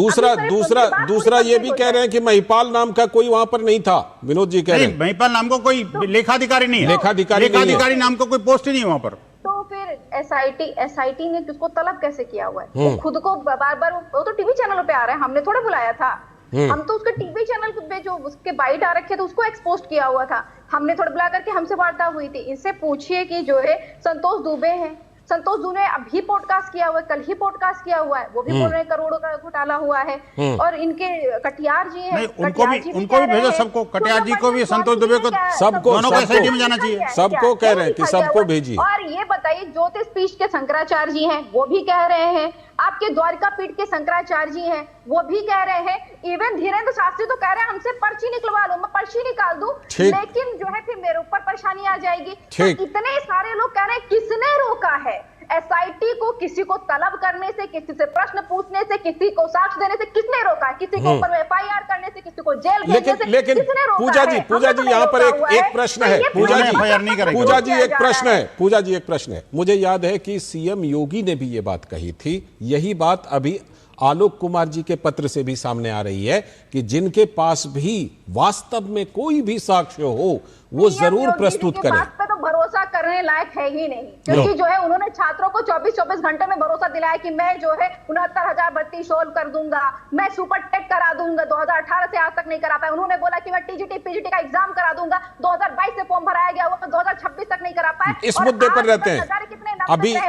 दूसरा ये भी कह रहे हैं कि महिपाल नाम का कोई वहां पर नहीं था। विनोद जी कह रहे हैं महिपाल नाम का कोई लेखाधिकारी नहीं है, लेखाधिकारी नाम का कोई पोस्ट ही नहीं है वहां पर। तो फिर एसआईटी ने किसको तलब कैसे किया हुआ है? वो खुद को बार बार, वो तो टीवी चैनलों पे आ रहा है, हमने थोड़ा बुलाया था। हम तो उसके टीवी चैनल पे जो उसके बाइट आ रखे थे उसको एक्सपोज किया हुआ था हमने थोड़ा बुला करके हमसे वार्ता हुई थी, इनसे पूछिए कि जो है संतोष दुबे हैं, संतोष दुबे ने अभी पॉडकास्ट किया हुआ है, कल ही पॉडकास्ट किया हुआ है, वो भी बोल रहे हैं करोड़ों का घोटाला हुआ है। और इनके कटियार जी हैं, उनको भी भेजो सबको, कटियार जी को भी, संतोष दुबे को, सबको, दोनों को एसआईटी में जाना चाहिए। सबको कह रहे हैं कि सबको भेजिए। और ये बताइए ज्योतिष पीठ के शंकराचार्य जी हैं, वो भी कह रहे हैं, आपके द्वारका पीठ के शंकराचार्य जी हैं, वो भी कह रहे हैं, इवन धीरेन्द्र शास्त्री तो कह रहे हैं हमसे पर्ची निकलवा लो, मैं पर्ची निकाल दूं, लेकिन जो है फिर मेरे ऊपर परेशानी आ जाएगी। तो इतने सारे लोग कह रहे हैं, किसने रोका है एसआईटी को? किसी को तलब करने से, किसी से प्रश्न पूछने से, किसी को साक्ष्य देने से किसने रोका है? किसी को ऊपर एफआईआर करने से, किसी को जेल भेजने से लेकिन किसने रोका पूजा जी, है? पूजा जी यहाँ पर एक प्रश्न है, पूजा जी एक प्रश्न है, पूजा जी एक प्रश्न है। मुझे याद है कि सीएम योगी ने भी ये बात कही थी, यही बात अभी आलोक कुमार जी के पत्र से भी सामने आ रही है कि जिनके पास भी वास्तव में कोई भी साक्ष्य हो वो जरूर प्रस्तुत करें। बात पे तो भरोसा करने लायक है ही नहीं, क्योंकि जो है उन्होंने छात्रों को 24-24 घंटे में भरोसा दिलाया कि मैं जो है 69,000 भर्ती सोल्व कर दूंगा, मैं सुपर टेट करा दूंगा, 2018 से आज तक नहीं करा पाया। उन्होंने बोला कि मैं टीजीटी पीजीटी का एग्जाम करा दूंगा, 2022 से फॉर्म भराया गया, वो 2026 तक नहीं करा पाया। इस मुद्दे पर रहते हैं,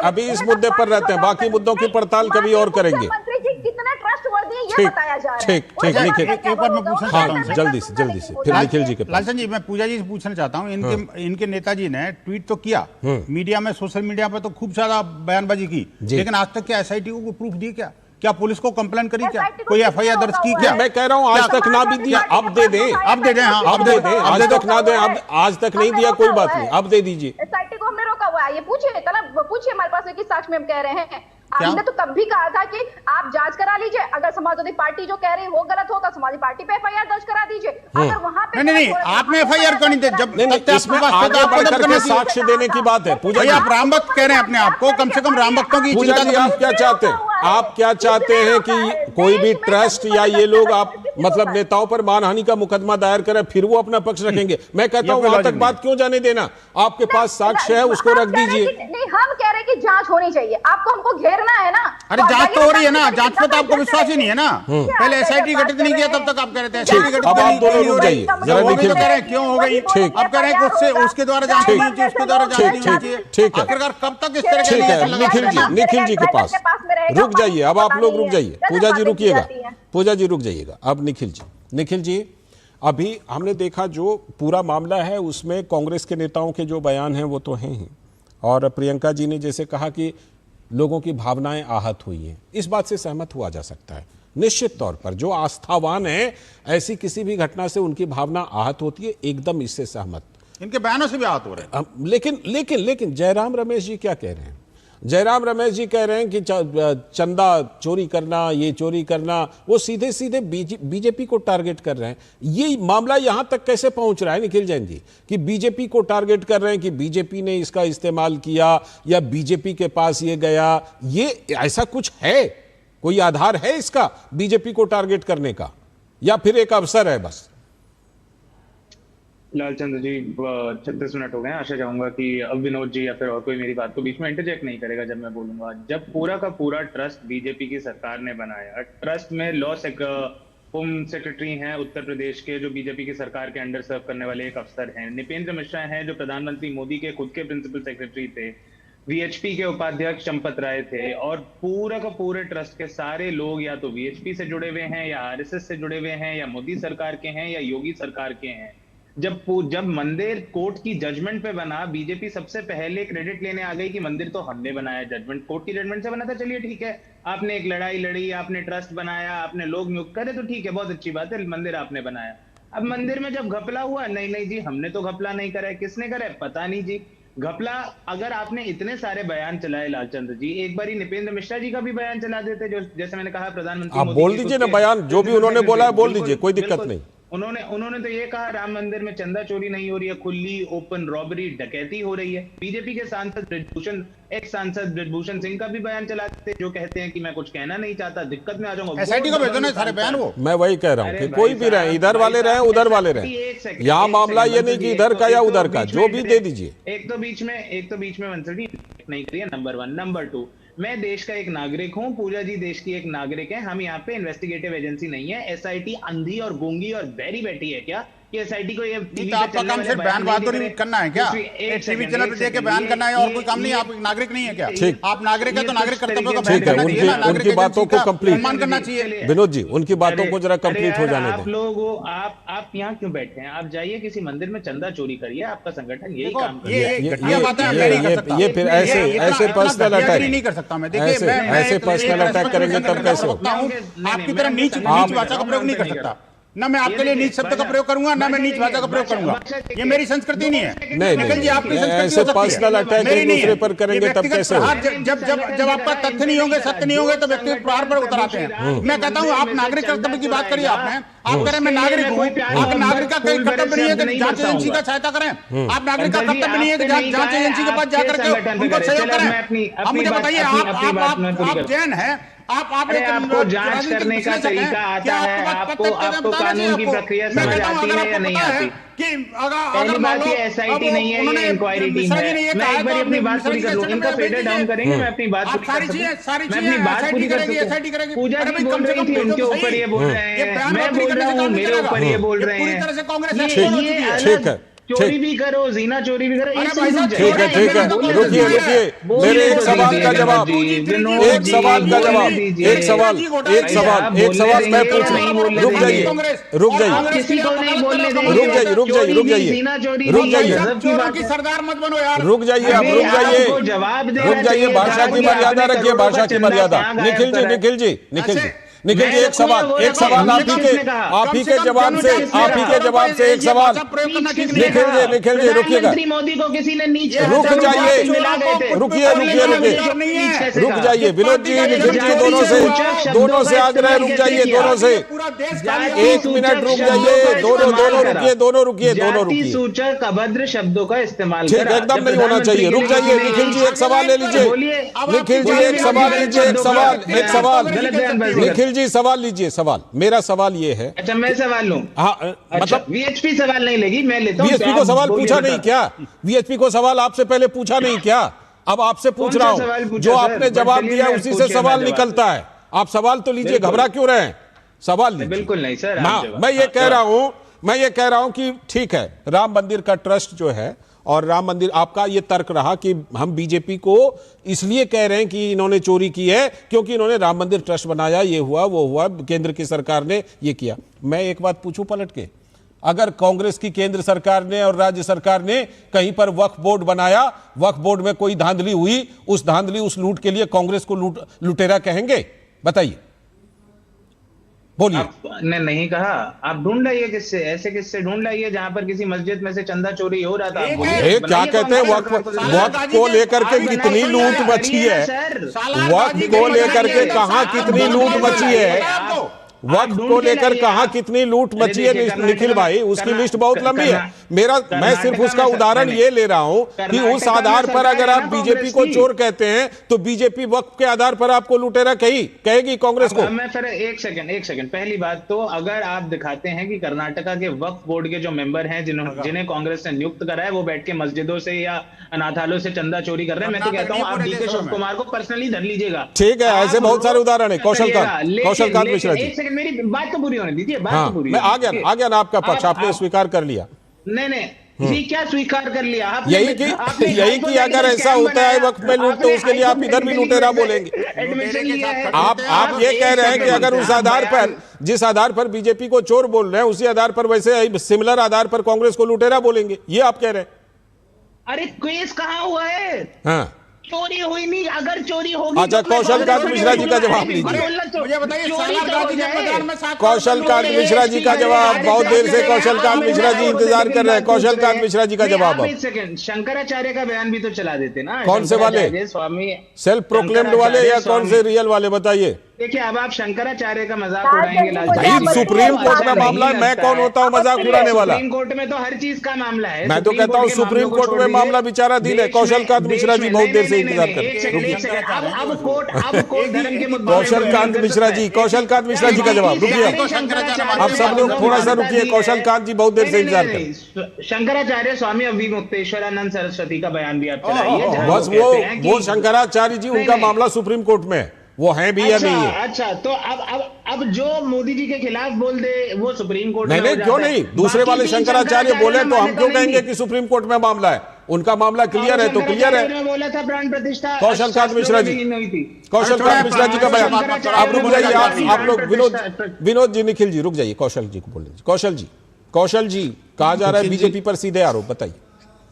अभी इस मुद्दे पर रहते हैं, बाकी मुद्दों की पड़ताल कभी और करेंगे। मंत्री जी कितने ट्रस्टवर्दी है ये बताया जा रहा है। ठीक, निखिल, एक बार मैं पूछना चाहता हूं, जल्दी से फिर निखिल जी के पास। लालचंद जी, मैं पूजा जी से पूछना चाहता हूं, इनके नेताजी ने ट्वीट तो किया, मीडिया में, सोशल मीडिया पर तो खूब ज्यादा बयानबाजी की, लेकिन आज तक क्या एसआईटी को प्रूफ दिए? क्या पुलिस को कंप्लेंट करी? क्या कोई एफआईआर दर्ज की? क्या मैं कह रहा हूं आज तक ना भी दिया, अब दे दें, अब दे दें, आज तक ना दें, अब आज तक नहीं दिया, कोई बात नहीं, अब दे दीजिए। एसआईटी को हमने रोका हुआ है, ये पूछिए, पूछिए हमारे पास किस साक्ष्य में हम कह रहे हैं। हमने तो तब भी कहा था कि आप जांच करा लीजिए, अगर समाजवादी पार्टी जो कह रही है वो गलत हो तो समाजवादी पार्टी पे एफआईआर दर्ज करा दीजिए। अगर वहां पे नहीं, आपने एफआईआर क्यों नहीं दी? जब इसमें आगे बढ़कर के साक्ष्य देने की बात है। पूजा जी, आप राम भक्त कह रहे हैं अपने आप को, कम से कम राम भक्तों की पूजा जी, आप क्या चाहते हैं? आप क्या चाहते हैं कि कोई भी ट्रस्ट या ये लोग आप मतलब नेताओं पर मानहानि का मुकदमा दायर करें, फिर वो अपना पक्ष रखेंगे? मैं कहता हूं वहां तक बात क्यों जाने देना, आपके पास साक्ष्य है उसको रख दीजिए। नहीं, हम कह रहे हैं कि जांच होनी चाहिए, आपको हमको घेरना है ना। अरे जांच तो हो रही है ना, जांच पे तो आपको विश्वास ही नहीं है ना। पहले एसआईटी गठित नहीं किया तब तक आप कह रहे थे एसआईटी गठित, अब आप दोनों रुक जाइए जरा, निखिल क्यों हो गई? आप कह रहे हैं उससे उसके द्वारा जांच होनी चाहिए, उसके द्वारा जांच होनी चाहिए। ठीक है, आखिरकार कब तक इस तरह ठीक है, निखिल जी के पास रुक जाइए, अब आप लोग रुक जाइए, पूजा जी रुकिएगा, पूजा जी रुक जाइएगा। अब निखिल जी, अभी हमने देखा जो पूरा मामला है उसमें कांग्रेस के नेताओं के जो बयान हैं वो तो हैं ही, और प्रियंका जी ने जैसे कहा कि लोगों की भावनाएं आहत हुई हैं, इस बात से सहमत हुआ जा सकता है। निश्चित तौर पर जो आस्थावान है ऐसी किसी भी घटना से उनकी भावना आहत होती है, एकदम इससे सहमत। इनके बयानों से भी आहत हो रहे हैं। लेकिन जयराम रमेश जी क्या कह रहे हैं? जयराम रमेश जी कह रहे हैं कि चंदा चोरी करना, ये चोरी करना, वो सीधे सीधे बीजेपी को टारगेट कर रहे हैं। ये मामला यहां तक कैसे पहुंच रहा है निखिल जैन जी, कि बीजेपी को टारगेट कर रहे हैं कि बीजेपी ने इसका इस्तेमाल किया या बीजेपी के पास ये गया? ये ऐसा कुछ है? कोई आधार है इसका बीजेपी को टारगेट करने का, या फिर एक अवसर है बस? लालचंद्र जी, 36 मिनट हो गए हैं। आशा चाहूंगा कि अब विनोद जी या फिर और कोई मेरी बात को बीच में इंटरजेक्ट नहीं करेगा जब मैं बोलूंगा। जब पूरा का पूरा ट्रस्ट बीजेपी की सरकार ने बनाया, ट्रस्ट में होम सेक्रेटरी हैं उत्तर प्रदेश के जो बीजेपी की सरकार के अंडर सर्व करने वाले एक अफसर हैं, निपेंद्र मिश्रा हैं जो प्रधानमंत्री मोदी के खुद के प्रिंसिपल सेक्रेटरी थे, वीएचपी के उपाध्यक्ष चंपत राय थे, और पूरा का पूरे ट्रस्ट के सारे लोग या तो वीएचपी से जुड़े हुए हैं या आरएसएस से जुड़े हुए हैं या मोदी सरकार के हैं या योगी सरकार के हैं। जब मंदिर कोर्ट की जजमेंट पे बना, बीजेपी सबसे पहले क्रेडिट लेने आ गई कि मंदिर तो हमने बनाया, जजमेंट कोर्ट की जजमेंट से बना था। चलिए ठीक है, आपने एक लड़ाई लड़ी, आपने ट्रस्ट बनाया, आपने लोग नियुक्त करे, तो ठीक है, बहुत अच्छी बात है, मंदिर आपने बनाया। अब मंदिर में जब घपला हुआ, नहीं जी हमने तो घपला नहीं करा है, किसने करा है पता नहीं जी। घपला, अगर आपने इतने सारे बयान चलाए लालचंद्र जी, एक बार ही निपेंद्र मिश्रा जी का भी बयान चला देते, जो जैसे मैंने कहा प्रधानमंत्री आप बोल दीजिए ना बयान, जो भी उन्होंने बोला है बोल दीजिए, कोई दिक्कत नहीं। उन्होंने तो ये कहा राम मंदिर में चंदा चोरी नहीं हो रही है, खुली ओपन रॉबरी डकैती हो रही है। बीजेपी के सांसद एक्स सांसद ब्रजभूषण सिंह का भी बयान चलाते जो कहते हैं कि मैं कुछ कहना नहीं चाहता, दिक्कत में आ जाऊंगा। एसआईटी को भेजो ना सारे बयान। वो मैं वही कह रहा हूँ कि कोई भी रहे, इधर वाले रहे उधर वाले रहे, यहाँ मामला ये नहीं कि इधर का या उधर का, जो भी दे दीजिए। एक तो बीच में वंसड़ी नहीं करिए, नंबर 1। नंबर 2, मैं देश का एक नागरिक हूं, पूजा जी देश की एक नागरिक है, हम यहाँ पे इन्वेस्टिगेटिव एजेंसी नहीं है। एसआईटी अंधी और गूंगी और बहरी बैठी है क्या कि एसआईटी को ये नहीं तो आपका काम सिर्फ बयान बहादुरी करना है क्या? टीवी चैनल पे देके बयान करना है और कोई काम नहीं है? आप नागरिक नहीं है क्या? ठीक, आप नागरिक है तो नागरिक कर्तव्यों का ठीक है, उनकी बातों को कंप्लीट सम्मान करना चाहिए। विनोद जी, उनकी बातों को जरा कंप्लीट हो जाने आप लोग आप यहाँ क्यों बैठे हैं? आप जाइए किसी मंदिर में चंदा चोरी करिए, आपका संगठन यही काम कर ये फिर ऐसे पर्सनल अटैक नहीं कर सकता मैं। देखिए ऐसे पर्सनल अटैक करेंगे तब कैसे? आपकी तरह नीच भाषा का प्रयोग नहीं कर सकता ना। मैं आपके लिए नीच शब्द का प्रयोग करूंगा ना मैं नीच भाषा का प्रयोग करूंगा। ये मेरी संस्कृति नहीं है। नहीं जी आपकी संस्कृति ऐसे पर्सनल अटैक एक दूसरे पर करेंगे तब कैसे? जब आपका तथ्य नहीं होंगे, सत्य नहीं होंगे तो व्यक्तिगत प्रहार पर उतर आते हैं। मैं कहता हूँ आप नागरिक कर्तव्य की बात करिए। आपने आप कह रहे हैं मैं नागरिक हूँ। आप नागरिक का कोई कर्तव्य नहीं है कि जांच एजेंसी का सहायता करें। आप नागरिक का कर्तव्य नहीं है कि जांच एजेंसी के पास जाकर के उनको सहयोग करें। अब मुझे बताइए आप जैन है, आपको जांच करने का तरीका आता है? आपको कानून की प्रक्रिया समझ आती है या नहीं आती? पहली बात ये एसआईटी नहीं है, ये इंक्वायरी टीम है। मैं एक बार अपनी बात पूरी कर लूं, इनका फेडर डाउन करेंगे, मैं अपनी बात पूरी कर सकूं। मैं अपनी बात पूरी कर सकूं। पूजा जी बोल रही थी उनके ऊपर ये बोल रहे हैं, मैं बोल रहा हूँ मेरे ऊपर ये बोल रहे हैं। ये अलग चोरी भी करो, जीना चोरी भी करो। ठीक है, रुकिए मेरे एक सवाल का जवाब मैं पूछ रहा हूँ। रुक जाइए सरदार मत बनो यार। रुक जाइए भाषा की मर्यादा रखिए, भाषा की मर्यादा। निखिल जी एक सवाल आप ही के जवाब से एक सवाल। निखिल जी रुकिएगा, मोदी को किसी ने नीचे रुक जाइए विनोद जी, निखिल जी दोनों से आग्रह, रुक जाइए दोनों से 1 मिनट रुक जाइए। दोनों रुकिए। सूचक अभद्र शब्दों का इस्तेमाल एकदम नहीं होना चाहिए। रुक जाइए निखिल जी, एक सवाल ले लीजिए। निखिल जी एक सवाल निखिल जी सवाल लीजिए। सवाल मेरा सवाल ये है। अच्छा मैं सवाल लूं? हाँ मतलब वीएचपी सवाल नहीं लेगी, मैं लेता हूं। वीएचपी को सवाल पूछा नहीं क्या? वीएचपी को सवाल आपसे पहले पूछा नहीं क्या? अब आपसे पूछ रहा हूं, जो आपने जवाब दिया उसी से सवाल निकलता है। आप सवाल तो लीजिए, घबरा क्यों रहे हैं? सवाल लीजिए। बिल्कुल नहीं सर, मैं ये कह रहा हूं कि ठीक है, राम मंदिर का ट्रस्ट जो है और राम मंदिर, आपका ये तर्क रहा कि हम बीजेपी को इसलिए कह रहे हैं कि इन्होंने चोरी की है क्योंकि इन्होंने राम मंदिर ट्रस्ट बनाया, ये हुआ वो हुआ, केंद्र की सरकार ने ये किया। मैं एक बात पूछूं पलट के, अगर कांग्रेस की केंद्र सरकार ने और राज्य सरकार ने कहीं पर वक्फ बोर्ड बनाया, वक्फ बोर्ड में कोई धांधली हुई, उस लूट के लिए कांग्रेस को लुटेरा कहेंगे? बताइए, बोलिए। आपने नहीं कहा, आप ढूंढ लाइए किससे, ऐसे किससे ढूंढ लाइए जहां पर किसी मस्जिद में से चंदा चोरी हो रहा था। क्या कहते हैं, वक्फ को लेकर के कितनी लूट मची है, वक्फ को लेकर के कहां कितनी लूट मची है, वक्फ को लेकर कहां कितनी लूट मची है निखिल भाई, उसकी लिस्ट बहुत लंबी है। मैं सिर्फ उसका उदाहरण ये ले रहा हूं कि उस आधार पर अगर आप बीजेपी को चोर कहते हैं तो बीजेपी वक्फ के आधार पर आपको लुटेरा कहेगी कांग्रेस को? मैं फिर एक सेकंड पहली बात तो अगर आप दिखाते हैं कि कर्नाटका के वक्फ बोर्ड के जो मेंबर हैं जिन्हें कांग्रेस ने नियुक्त करा है वो बैठ के मस्जिदों से या अनाथालयों से चंदा चोरी कर रहे हैं, मैं तो कहता हूँ आप डीके शिव कुमार को पर्सनली धर लीजिएगा। ठीक है, ऐसे बहुत सारे उदाहरण है। कौशलकांत मिश्रा जी, मेरी बात तो पूरी होने दीजिए। बात तो पूरी, मैं आ गया ना आपका पक्ष, आपने स्वीकार कर लिया। नहीं जी, क्या स्वीकार कर लिया? यही कि अगर ऐसा होता है वक्त में लूट तो उसके लिए आप इधर भी लुटेरा बोलेंगे। आप ये कह रहे हैं कि अगर उस आधार पर, जिस आधार पर बीजेपी को चोर बोल रहे हैं उसी आधार पर, वैसे सिमिलर आधार पर कांग्रेस को लुटेरा बोलेंगे, ये आप कह रहे हैं? अरे केस कहाँ हुआ है? हाँ चोरी हुई नहीं, अगर चोरी होगी। अच्छा, कौशलकांत मिश्रा जी का जवाब लीजिए। कौशलकांत मिश्रा जी का जवाब, बहुत देर से कौशलकांत मिश्रा जी इंतजार कर रहे हैं। कौशलकांत मिश्रा जी का जवाब। एक सेकंड, शंकराचार्य का बयान भी तो चला देते ना। कौन से वाले? स्वामी सेल्फ प्रोक्लेम्ड वाले या कौन से रियल वाले, बताइए। देखिए अब आप शंकराचार्य का मजाक उड़ाएंगे। सुप्रीम कोर्ट में मामला है, मैं कौन होता हूँ मजाक उड़ाने वाला? सुप्रीम कोर्ट में तो हर चीज का मामला है। मैं तो कहता हूँ सुप्रीम कोर्ट में मामला विचाराधीन है। कौशलकांत मिश्रा जी बहुत देर से इंतजार कर रहे हैं। कौशलकांत मिश्रा जी का जवाब, रुकिए आप सब लोग थोड़ा सा रुकिए। कौशलकांत जी बहुत देर से इंतजार कर रहे हैं। शंकराचार्य स्वामी अविमुक्तेश्वरानंद सरस्वती का बयान भी आप चलाइए। बस वो शंकराचार्य जी, उनका मामला सुप्रीम कोर्ट में है। वो हैं भी या नहीं है। अच्छा, तो अब जो मोदी जी के खिलाफ बोल दे वो सुप्रीम कोर्ट में नहीं, क्यों नहीं, दूसरे वाले शंकराचार्य बोले तो हम क्यों कहेंगे कि सुप्रीम कोर्ट में मामला है? उनका मामला क्लियर है तो क्लियर है। बोला था प्राण प्रतिष्ठा कौशल कांत मिश्रा जी, कौशल कांत मिश्रा जी का बयान। आप रुक जाइए, आप लोग विनोद जी, निखिल जी रुक जाइए, कौशल जी को बोल लीजिए। कौशल जी कहा जा रहा है बीजेपी पर सीधे आरोप, बताइए।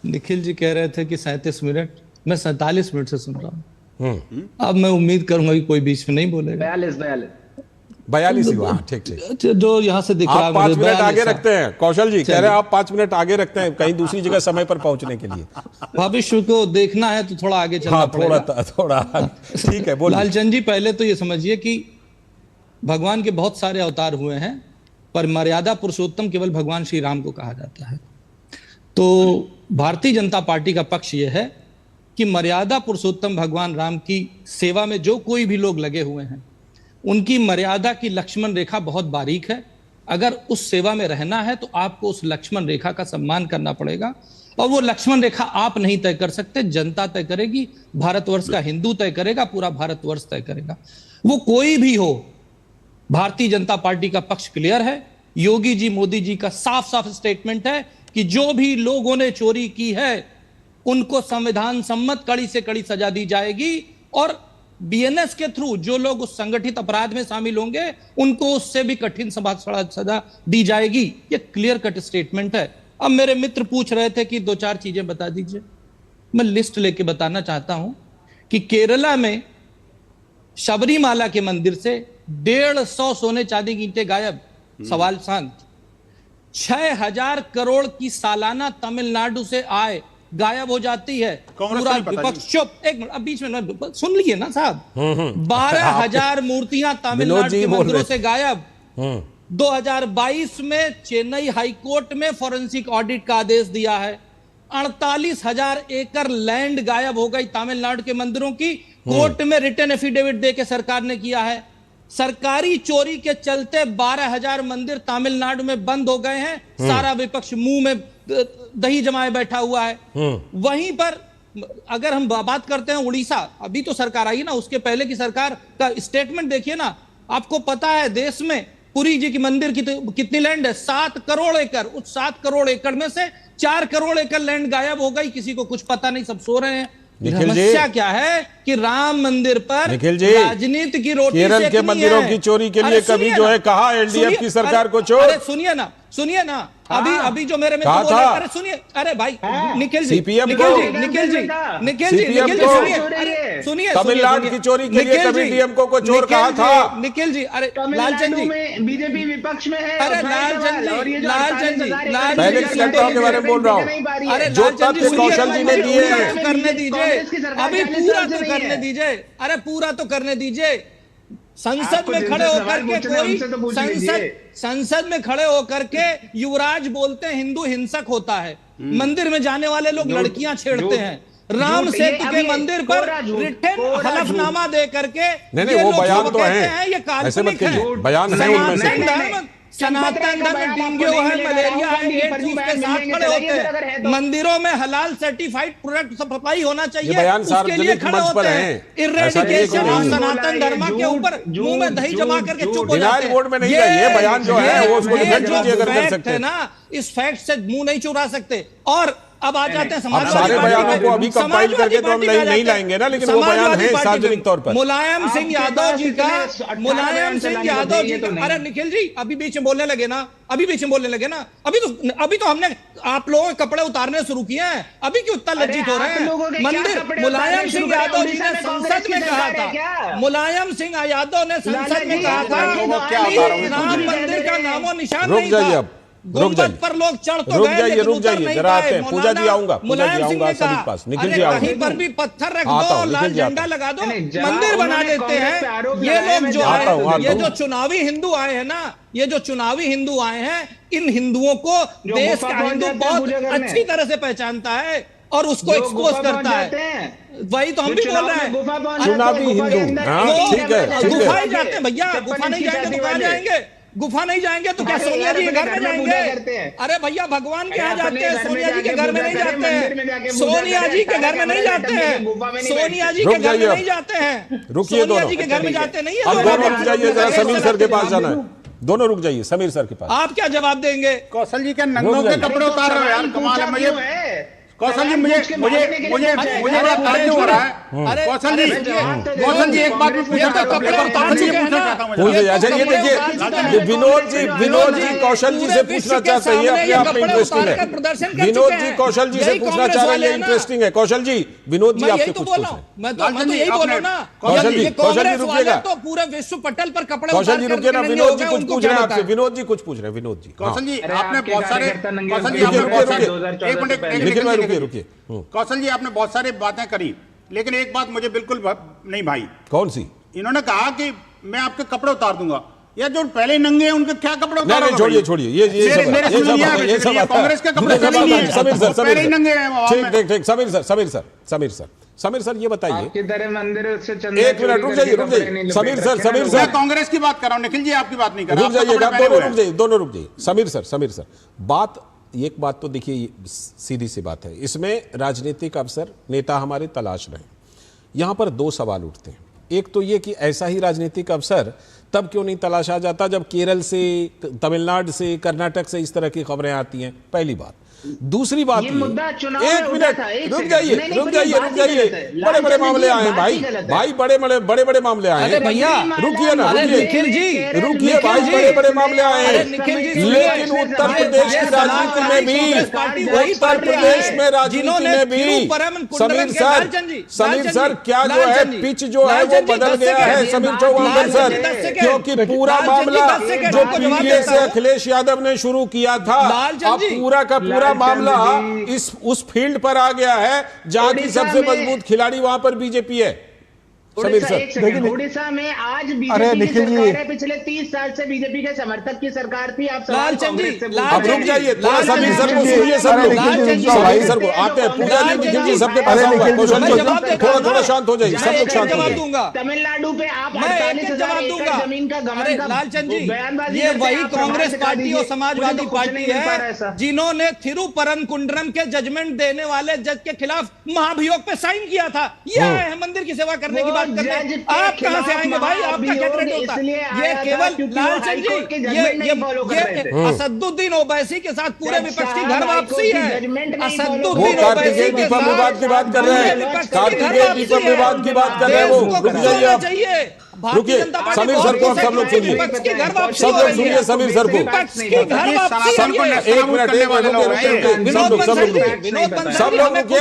निखिल जी कह रहे थे कि 37 मिनट, मैं 47 मिनट से सुन रहा हूँ। अब मैं उम्मीद करूंगा कि कोई बीच में नहीं बोलेगा। 42 ही हुआ, ठीक। जो यहाँ से दिख रहा है 5 मिनट आगे रखते हैं। कौशल जी कह रहे हैं आप 5 मिनट आगे रखते हैं कहीं दूसरी जगह समय पर पहुंचने के लिए। भविष्य को देखना है तो थोड़ा आगे चलना पड़ेगा। थोड़ा ठीक है, बोलिए। लालचंद जी, पहले तो ये समझिए कि भगवान के बहुत सारे अवतार हुए हैं, पर मर्यादा पुरुषोत्तम केवल भगवान श्री राम को कहा जाता है। तो भारतीय जनता पार्टी का पक्ष यह है कि मर्यादा पुरुषोत्तम भगवान राम की सेवा में जो कोई भी लोग लगे हुए हैं, उनकी मर्यादा की लक्ष्मण रेखा बहुत बारीक है। अगर उस सेवा में रहना है तो आपको उस लक्ष्मण रेखा का सम्मान करना पड़ेगा, और वो लक्ष्मण रेखा आप नहीं तय कर सकते, जनता तय करेगी, भारतवर्ष का हिंदू तय करेगा, पूरा भारतवर्ष तय करेगा। वो कोई भी हो, भारतीय जनता पार्टी का पक्ष क्लियर है। योगी जी, मोदी जी का साफ साफ स्टेटमेंट है कि जो भी लोगों ने चोरी की है उनको संविधान सम्मत कड़ी से कड़ी सजा दी जाएगी, और बीएनएस के थ्रू जो लोग उस संगठित अपराध में शामिल होंगे उनको उससे भी कठिन सजा दी जाएगी। ये क्लियर कट स्टेटमेंट है। अब मेरे मित्र पूछ रहे थे कि 2-4 चीजें बता दीजिए, मैं लिस्ट लेके बताना चाहता हूं कि केरला में शबरीमाला के मंदिर से 150 सोने चांदी की ईंटें गायब। सवाल शांत। 6000 करोड़ की सालाना तमिलनाडु से आय गायब हो जाती है। पूरा विपक्ष चुप। एक मिनट, अब बीच में सुन लिए ना साहब। 12,000 मूर्तियां तमिलनाडु के मंदिरों से गायब। 2022 में चेन्नई हाईकोर्ट में फॉरेंसिक ऑडिट का आदेश दिया है। 48,000 एकड़ लैंड गायब हो गई तमिलनाडु के मंदिरों की। कोर्ट में रिटन एफिडेविट देकर सरकार ने किया है। सरकारी चोरी के चलते 12,000 मंदिर तमिलनाडु में बंद हो गए हैं। सारा विपक्ष मुंह में दही जमाए बैठा हुआ है। वहीं पर अगर हम बात करते हैं उड़ीसा, अभी तो सरकार आई ना, उसके पहले की सरकार का स्टेटमेंट देखिए ना। आपको पता है देश में पुरी जी की मंदिर की कितनी लैंड है? 7 करोड़ एकड़। उस 7 करोड़ एकड़ में से 4 करोड़ एकड़ लैंड गायब हो गई। किसी को कुछ पता नहीं, सब सो रहे हैं। समस्या क्या है कि राम मंदिर पर राजनीति की रोटी केरल के मंदिरों की चोरी के लिए कभी जो है कहा एलडीएफ की सरकार को चोर। अरे सुनिए ना, अभी जो मेरे मित्र बोले, अरे सुनिए, अरे भाई निखिल जी, सुनिए, तमिलनाडु की चोरी के लिए कभी डीएमको को चोर कहा था। निखिल जी, अरे लालचंद जी, बीजेपी विपक्ष में है। अरे लालचंद जी, पहले के घटनाओं के बारे में बोल रहा हूँ। अरे जो तथ्य कौशल जी ने दिए हैं, करने दीजिए, अभी पूरा तो करने दीजिए। अरे पूरा तो करने दीजिए। संसद में खड़े होकर के कोई संसद में खड़े होकर के युवराज बोलते हैं हिंदू हिंसक होता है। मंदिर में जाने वाले लोग लड़कियां छेड़ते हैं। राम सेतु के मंदिर पर रिटन हलफनामा दे करके नहीं, वो बयान तो है, ये काल्पनिक है। बयान है उनमें से। सनातन धर्म डेंगू है, मलेरिया है, एड्स के साथ खड़े होते हैं। मंदिरों में हलाल सर्टिफाइड प्रोडक्ट सप्लाई होना चाहिए, उसके लिए खड़े होते हैं। इरेडिकेशन ऑफ सनातन धर्म के ऊपर मुंह में दही जमा करके चुप हो जाते हैं। ये बयान जो है वो उसको डिफेंड कीजिए अगर कर सकते हैं ना। इस फैक्ट से मुंह नहीं चुरा सकते। और अब आ जाते हैं सारे बयानों को अभी कंपाइल करके तो हम नहीं लाएंगे ना, लेकिन वो बयान है सार्वजनिक तौर पर। मुलायम सिंह यादव जी का अरे निखिल जी, अभी बीच में बोलने लगे ना, अभी तो हमने आप लोगों के कपड़े उतारने शुरू किए हैं। अभी क्यों इतना लज्जित हो रहे हैं? मंदिर मुलायम सिंह यादव जी ने संसद में कहा था, मुलायम सिंह यादव ने संसद में कहा था राम मंदिर का नामो निशान नहीं था। गुंबद पर लोग चढ़ तो गए, रुक जाइए जरा आते हैं। पूजा जी आऊंगा सभी पास। निखिल जी आऊंगा। कहीं पर भी पत्थर रख दो, लाल झंडा लगा दो, मंदिर बना देते हैं। ये लोग जो है, ये जो चुनावी हिंदू आए हैं ना, ये जो चुनावी हिंदू आए हैं, इन हिंदुओं को देश का हिंदू बहुत अच्छी तरह से पहचानता है और उसको एक्सपोज करता है। वही तो हम भी बोल रहे हैं, चुनावी हिंदू। गुफा ही जाते हैं भैया, गुफा नहीं जाएंगे तो कहां जाएंगे? गुफा नहीं जाएंगे तो क्या सोनिया जी के घर में जाएंगे? अरे भैया भगवान के यहाँ जाते हैं, सोनिया जी के घर में नहीं जाते हैं, सोनिया जी के घर में नहीं जाते हैं, सोनिया जी के घर में नहीं जाते हैं, रुकिए सोनिया जी के घर में जाते नहीं है। अब दोनों रुक जाइए, जरा समीर सर के पास जाना है, दोनों रुक जाइए समीर सर के पास। आप क्या जवाब देंगे? कौशल जी के नंगों के कपड़े उतार रहे हो यार, कमाल है। मुझे कौशल जी मुझे हो रहा है। कौशल जी एक बात में पूछा था, अच्छा ये देखिए विनोद जी कौशल जी से पूछना चाहते हैं, अपने आप में इंटरेस्टिंग है। विनोद जी कौशल जी से पूछना चाह रहे हैं, इंटरेस्टिंग है। कौशल जी, विनोद जी आपसे कुछ पूछें। मैं तो यही बोला ना, कौशल जी रुकिएगा, तो पूरे विश्व पटल पर कपड़े कौशल जी रुकिए ना, विनोद जी कुछ पूछ रहे हैं आपसे, विनोद जी कुछ पूछ रहे हैं, विनोद जी। कौशल जी आपने बहुत सारे, कौशल जी रुकिए, कौशल जी आपने बहुत सारी बातें करी, लेकिन एक बात मुझे बिल्कुल नहीं भाई। कौन सी? इन्होंने कहा कि मैं आपके कपड़े उतार दूंगा। या जो पहले नंगे हैं उनके क्या कपड़े उतारोगे? नहीं छोड़िए ये सब कांग्रेस के कपड़े नहीं है। समीर सर पहले ही नंगे हैं। ठीक समीर सर ये बताइए, मंदिर से एक मिनट रुक जाइए समीर सर कांग्रेस की बात कर रहा हूँ, निखिल जी आपकी बात नहीं कर रहा। रुक जाइए, दोनों रुक जाइए। समीर सर बात, एक बात तो देखिए सीधी सी बात है, इसमें राजनीतिक अवसर नेता हमारे तलाश रहे हैं। यहां पर दो सवाल उठते हैं। एक तो ये कि ऐसा ही राजनीतिक अवसर तब क्यों नहीं तलाशा जाता जब केरल से, तमिलनाडु से, कर्नाटक से इस तरह की खबरें आती हैं, पहली बात। दूसरी बात, एक मिनट रुक जाइए, बड़े बड़े मामले आए भाई, बड़े मामले आए हैं भैया, रुकिए ना, रुकिए भाई, बड़े मामले आए हैं। लेकिन उत्तर प्रदेश की राजनीति में भी, उत्तर प्रदेश में राजनीति में भी समीर सर क्या जो है पिच जो है वो बदल गया है समीर चौहान सर, क्योंकि पूरा मामला जो पीडीए से अखिलेश यादव ने शुरू किया था, अब पूरा का पूरा मामला उस फील्ड पर आ गया है जहां की सबसे मजबूत खिलाड़ी वहां पर बीजेपी है। समीर सर, उड़ीसा में आज बीजेपी की सरकार है, पिछले 30 साल से बीजेपी के समर्थक की सरकार थी। आप कांग्रेस से अब रुक जाइए थोड़ा, समीर सर को सुनिए, सब लोग समीर सर को आते हैं, पूजा जी निखिल जी सबके पास आऊंगा, थोड़ा शांत हो जाइए, सब लोग शांत हो जाइए। तमिलनाडु पे आप 48,000 एकड़ जमीन का गमन का लालचंद जी, ये वही कांग्रेस पार्टी और समाजवादी पार्टी है जिन्होंने थिरुपरनकुंड्रम के जजमेंट देने वाले जज के खिलाफ महाभियोग पे साइन किया था। ये आए हैं मंदिर की सेवा करने की बात। आप कहां से आएंगे भाई? आपका क्या क्रेडिट होता है? ये केवल लालचंद जी, ये असदुद्दीन ओवैसी के साथ पूरे विपक्ष की घर वापसी है। असदुद्दीन ओवैसी के साथ विवाद की बात कर रहे हैं, कार्तिकेय दीपम विवाद की बात कर रहे हैं, वो रुक जाइए चाहिए। रुकिए समीर सर को, सब लोग सुनिए, सब लोग सुनिए समीर सर को, एक मिनट सब लोग रुकिए,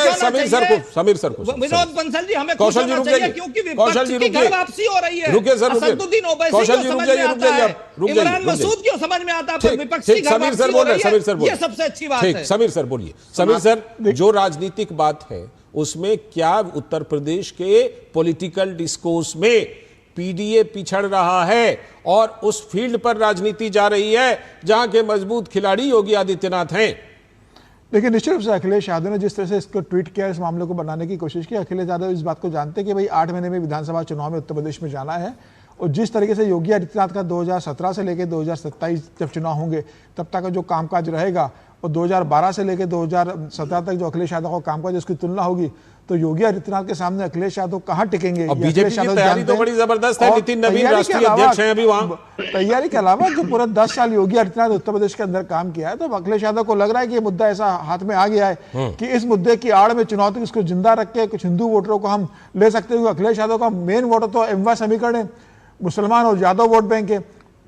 समीर सर को विनोद बंसल जी, हमें कौशल जी रुक जाइए, क्योंकि विपक्ष की घर वापसी हो रही है। रुकिए सर, असदुद्दीन ओवैसी कौशल जी रुक जाइए, इमरान मसूद क्यों समझ में आता है? विपक्ष की घर समीर सर बोल रहे हैं, समीर सर बोल, ये सबसे अच्छी बात है। समीर सर बोलिए। समीर सर, जो राजनीतिक बात है उसमें क्या उत्तर प्रदेश के पॉलिटिकल डिस्कोर्स में पीडीए पिछड़ रहा है और उस फील्ड पर राजनीति जा रही है जहां के मजबूत खिलाड़ी योगी आदित्यनाथ हैं? देखिए, निश्चित रूप से अखिलेश यादव ने जिस तरह से इसको ट्वीट किया, इस मामले को बनाने की कोशिश की, अखिलेश यादव इस बात को जानते हैं कि भाई 8 महीने में विधानसभा चुनाव में उत्तर प्रदेश में जाना है, और जिस तरीके से योगी आदित्यनाथ का 2017 से लेकर 2027 जब चुनाव होंगे तब तक का जो कामकाज रहेगा, और 2012 से लेकर 2017 तक जो अखिलेश यादव का कामकाज उसकी तुलना होगी, तो योगी आदित्यनाथ के सामने अखिलेश यादव कहां टिकेंगे? बीजेपी की तैयारी तो बड़ी जबरदस्त है, नितिन नवीन राष्ट्रीय अध्यक्ष हैं अभी वहां। तैयारी के अलावा जो पूरा 10 साल योगी आदित्यनाथ उत्तर प्रदेश के अंदर काम किया है, तो अखिलेश यादव को लग रहा है कि ये मुद्दा ऐसा हाथ में आ गया है कि इस मुद्दे की आड़ में चुनौती इसको जिंदा रख के कुछ हिंदू वोटरों को हम ले सकते हैं। अखिलेश यादव का मेन वोटर तो एमवा समीकरण है, मुसलमान और यादव वोट बैंक है।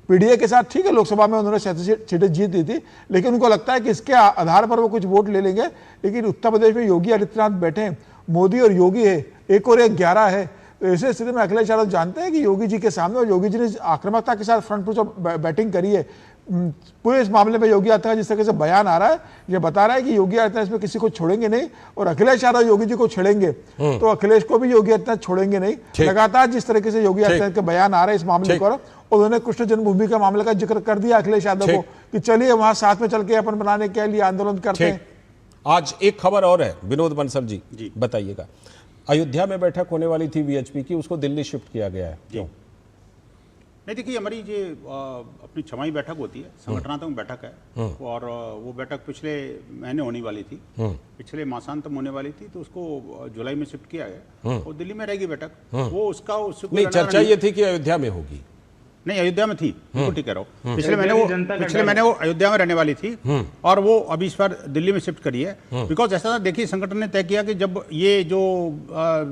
पीडीए के साथ ठीक है, लोकसभा में उन्होंने 37 सीटें जीत दी थी, लेकिन उनको लगता है कि इसके आधार पर वो कुछ वोट ले लेंगे। लेकिन उत्तर प्रदेश में योगी आदित्यनाथ बैठे हैं, मोदी और योगी है, एक और एक 11 है, तो ऐसे स्थिति में अखिलेश यादव जानते हैं कि योगी जी के सामने, और योगी जी ने आक्रामकता के साथ फ्रंट पर जो बैटिंग करी है पूरे इस मामले में, योगी आदित्यनाथ जिस तरह से बयान आ रहा है, ये बता रहा है कि योगी आदित्यनाथ इसमें किसी को छोड़ेंगे नहीं, और अखिलेश यादव योगी जी को छेड़ेंगे तो अखिलेश को भी योगी आदित्यनाथ छोड़ेंगे नहीं। लगातार जिस तरीके से योगी आदित्यनाथ के बयान आ रहे हैं इस मामले को, उन्होंने कृष्ण जन्मभूमि के मामले का जिक्र कर दिया अखिलेश यादव को कि चलिए वहां साथ में चल के अपन बनाने के लिए आंदोलन करते हैं। आज एक खबर और है, विनोद बंसल जी बताइएगा। अयोध्या में बैठक होने वाली थी वीएचपी की, उसको दिल्ली शिफ्ट किया गया है, क्यों? नहीं देखिए, हमारी ये अपनी छमाही बैठक होती है, संगठनात्मक बैठक है, और वो बैठक पिछले महीने होने वाली थी, पिछले मासांत में होने वाली थी, तो उसको जुलाई में शिफ्ट किया गया और दिल्ली में रहेगी बैठक। वो उसका नहीं, चर्चा ये थी कि अयोध्या में होगी। नहीं, अयोध्या में थी, बिल्कुल ठीक कह रहा हूँ। पिछले महीने वो अयोध्या में रहने वाली थी और वो अभी इस बार दिल्ली में शिफ्ट करी है। बिकॉज ऐसा था, देखिए, संगठन ने तय किया कि जब ये जो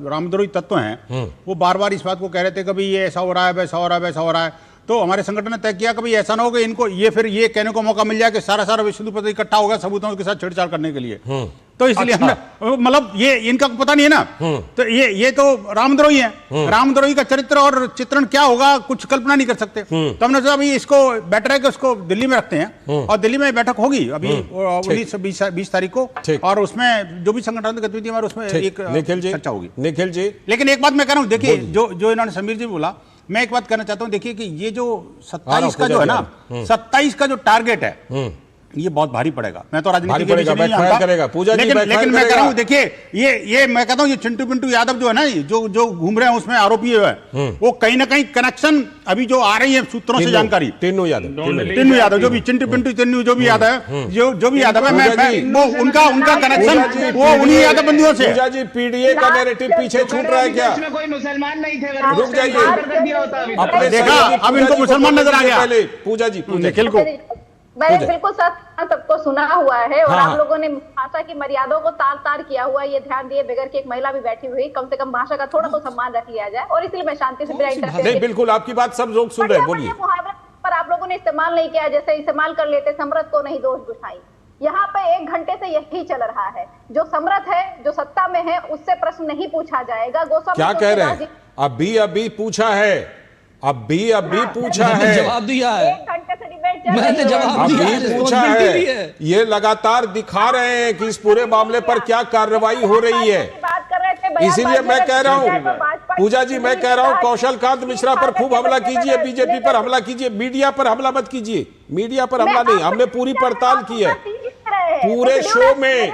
रामद्रोही तत्व हैं वो बार बार इस बात को कह रहे थे, कभी ये ऐसा हो रहा है, वैसा हो रहा है, वैसा हो रहा है, तो हमारे संगठन ने तय किया कभी ऐसा ना हो कि इनको ये फिर ये कहने को मौका मिल जाए कि सारा विश्व हिंदू परिषद इकट्ठा होगा सबूतों के साथ छेड़छाड़ करने के लिए। तो इसलिए हमने, मतलब ये इनका पता नहीं है ना, तो ये तो रामद्रोही है, रामद्रोही का चरित्र और चित्रण क्या होगा कुछ कल्पना नहीं कर सकते। तो हमने सोचा अभी इसको बेटर है कि उसको दिल्ली में रखते हैं और दिल्ली में बैठक होगी अभी 19-20 तारीख को, और उसमें जो भी संगठन की गतिविधि हमारे उसमें एक चर्चा होगी। निखिल जी, लेकिन एक बात मैं कह रहा हूँ, देखिए जो इन्होंने समीर जी बोला, मैं एक बात कहना चाहता हूँ, देखिए कि ये जो 27 का जो है ना, 27 का जो टारगेट है ये बहुत भारी पड़ेगा। मैं तो राजनीति के विषय नहीं जानता, पूजा जी, लेकिन मैं कह रहा हूँ, देखिए ये मैं कहता हूँ, ये चिंटू पिंटू यादव जो है ना, जो घूम रहे हैं उसमें आरोपी है, वो कहीं ना कहीं कनेक्शन अभी जो आ रही है सूत्रों से जानकारी, तीनू यादव जो भी चिंटू पिंटू तीनू जो भी यादव है, जो भी यादव है, वो उनका कनेक्शन वो उन्हीं यादव बंदियों से। पूजा जी, पीडीए का नैरेटिव पीछे छूट रहा है क्या? कोई मुसलमान नहीं थे, रुक जाइए, आपने देखा अब इनको मुसलमान नजर आ गया। पूजा जी, निखिल को मैंने बिल्कुल सबको सुना हुआ है, और आप लोगों ने भाषा की मर्यादाओं को तार किया हुआ, ये ध्यान दिए बगैर कि एक महिला भी बैठी हुई, कम से कम भाषा का थोड़ा तो सम्मान रख लिया जाए, और इसलिए मैं शांति से नहीं, बिल्कुल आपकी बात सब लोग सुन रहे हैं, बोलिए। मुहावरे पर आप लोगों ने इस्तेमाल नहीं किया, जैसे इस्तेमाल कर लेते समरथ को नहीं दोष गुसाई। यहाँ पे 1 घंटे से यही चल रहा है, जो समरथ है, जो सत्ता में है, उससे प्रश्न नहीं पूछा जाएगा। गोस्वामी क्या कह रहे हैं? अभी पूछा है, अभी पूछा है, जवाब दिया है, 1 घंटे से डिबेट मैंने जवाब दिया है, पूछा है। ये लगातार दिखा रहे हैं कि इस पूरे मामले पर क्या कार्रवाई हो रही है, इसीलिए मैं कह रहा हूँ, पूजा जी, मैं कह रहा हूँ, कौशल कांत मिश्रा पर खूब हमला कीजिए, बीजेपी पर हमला कीजिए, मीडिया पर हमला मत कीजिए। मीडिया पर हमला नहीं, हमने पूरी पड़ताल की है पूरे शो में।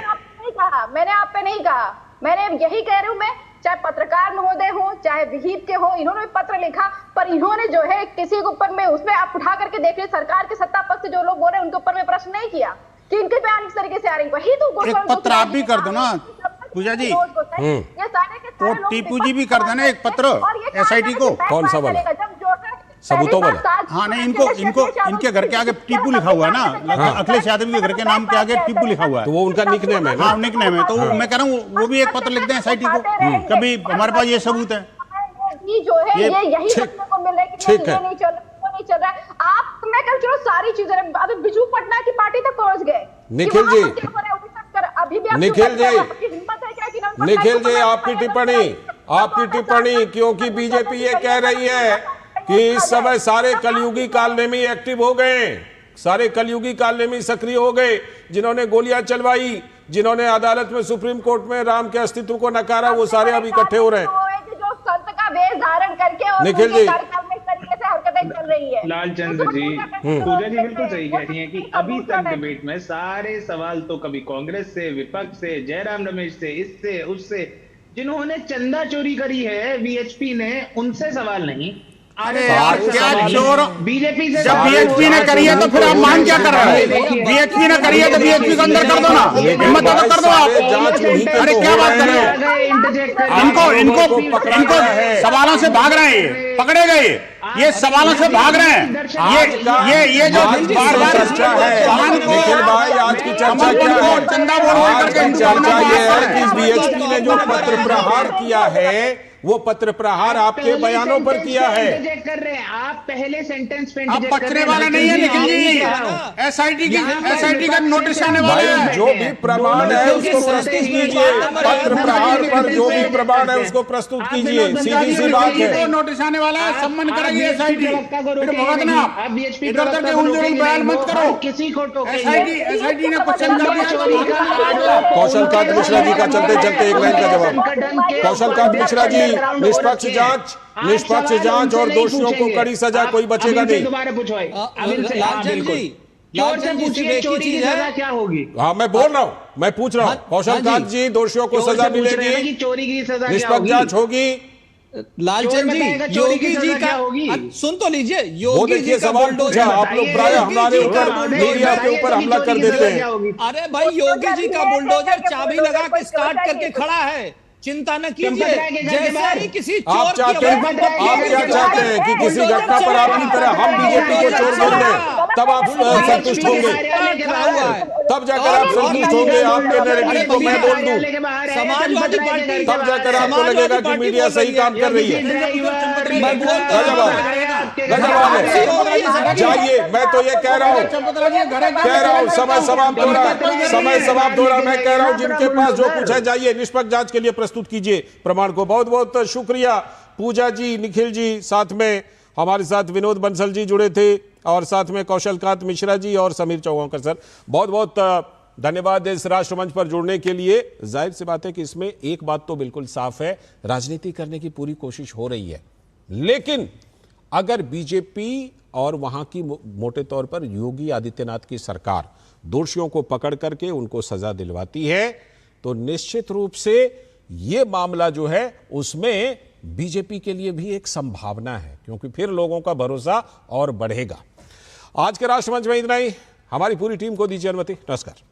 मैंने आप पे नहीं कहा, मैंने यही कह रही हूँ, मैं चाहे पत्रकार महोदय हो, चाहे विहिप के हो, इन्होंने पत्र लिखा, पर इन्होंने जो है किसी के ऊपर में उसमें आप उठा करके देख लीजिए, सरकार के सत्ता पक्ष से जो लोग बोल रहे हैं उनके ऊपर में प्रश्न नहीं किया कि इनके बयान किस तरीके से आ रही, वही तो एक पत्र आप भी कर दो ना पूजा जी, तो टीपू जी भी कर देना एक पत्र SIT को। कौन सा वाला? सबूतों वाला? हाँ, नहीं, इनके घर के आगे टीपू लिखा हुआ है ना, अखिलेश यादव के घर के नाम के आगे टीपू लिखा हुआ है, तो वो उनका निकनेम है। हाँ, निकनेम है, तो मैं कह रहा हूँ वो भी एक पत्र लिख दें SIT को, कभी हमारे पास ये सबूत है जो है, ये यही सुनने को मिल रहा है कि ये नहीं चल रहा है। आप, मैं कल चलो सारी चीजें, अभी बिजू पटना की पार्टी तक पहुंच गए। निखिल जी, अभी भी निखिल जी, आपकी टिप्पणी, क्योंकि बीजेपी ये कह रही है कि इस समय सारे कलयुगी कालनेमी एक्टिव हो गए, सारे कलयुगी कालनेमी सक्रिय हो गए, जिन्होंने गोलियां चलवाई, जिन्होंने अदालत में, सुप्रीम कोर्ट में राम के अस्तित्व को नकारा, वो सारे अब इकट्ठे हो रहे हैं। जो संत का वेश धारण करके और निखिल जी, तरीके से हरकतें चल रही है। लालचंद जी, पूजा जी बिल्कुल सही कह रही हैं कि अभी तक डिबेट में सारे सवाल तो कभी कांग्रेस से, विपक्ष से, जयराम रमेश से, इससे उससे, जिन्होंने चंदा चोरी करी है VHP ने, उनसे सवाल नहीं। अरे यार, क्या चोर बीजेपी से, जब BHP ने करी है तो फिर आप मान क्या कर रहे हैं? BHP ने करी है तो BHP को अंदर कर दो ना, हिम्मत तो कर दो आप। अरे क्या बात कर रहे हो? इनको सवालों से भाग रहे हैं, पकड़े गए, ये सवालों से भाग रहे हैं। ये जो बार-बार चर्चा है, निखिल भाई, आज की चर्चा क्या है? चंदा बोल चर्चा ये है कि BHP ने जो पत्र प्रहार किया है, वो पत्र प्रहार आपके बयानों पर किया है। कर रहे हैं आप, पहले सेंटेंस पे आप पकड़ने वाला नहीं है, निखिल जी, SIT का नोटिस आने वाला है। जो भी प्रमाण है उसको प्रस्तुत कीजिए, पत्र प्रहार पर जो भी प्रमाण है उसको प्रस्तुत कीजिए, सीधी सी बात है। नोटिस आने वाला है, सम्मान करेगी SIT। भगतना इधर उधर के उलझुल बयान मत करो, किसी को SIT ने कुछ कौशल कांत मिश्रा जी का चलते एक लाइन का जवाब। कौशल कांत मिश्रा जी, निष्पक्ष जांच और दोषियों को कड़ी सजा, कोई बचेगा नहीं। क्या होगी? हाँ, मैं बोल रहा हूँ, मैं पूछ रहा हूँ, कौशल कांत जी, दोषियों को सजा मिलेगी, चोरी की सजा, निष्पक्ष जांच होगी, लालचंद जी, योगी जी का सुन तो लीजिए, योगी जी का बुलडोजर। आप लोग प्राय हमारे ऊपर, मीडिया के ऊपर हमला कर देते हैं। अरे भाई, योगी जी का बुलडोजर चाबी लगा के स्टार्ट करके खड़ा है, चिंता न कीजिए। जैसे ही किसी आप क्या चाहते हैं कि किसी घटना पर आपकी तरह हम बीजेपी को चोर बोल दें, तब आप संतुष्ट होंगे? तब जाकर आप संतुष्ट होंगे? आपके नैरेटिव को मैं बोल दूं, समाजवादी पार्टी, तब जाकर आपको लगेगा कि मीडिया सही काम कर रही है। जाइए, मैं तो ये कह रहा हूँ, समय समाप्त हो रहा है, समय समाप्त हो रहा है। मैं कह रहा हूँ, जिनके पास जो कुछ है, जाइए निष्पक्ष जांच के लिए प्रस्तुत कीजिए प्रमाण को। बहुत बहुत शुक्रिया पूजा जी, निखिल जी, साथ में हमारे साथ विनोद बंसल जी जुड़े थे, और साथ में कौशलकांत मिश्रा जी और समीर चौगांवकर सर। बहुत बहुत धन्यवाद इस राष्ट्रमंच पर जुड़ने के लिए। जाहिर सी बात है कि इसमें एक बात तो बिल्कुल साफ है, राजनीति करने की पूरी कोशिश हो रही है, लेकिन अगर बीजेपी और वहां की मोटे तौर पर योगी आदित्यनाथ की सरकार दोषियों को पकड़ करके उनको सजा दिलवाती है, तो निश्चित रूप से ये मामला जो है उसमें बीजेपी के लिए भी एक संभावना है, क्योंकि फिर लोगों का भरोसा और बढ़ेगा। आज के राष्ट्रमंच में इतना ही। हमारी पूरी टीम को दीजिए अनुमति। नमस्कार।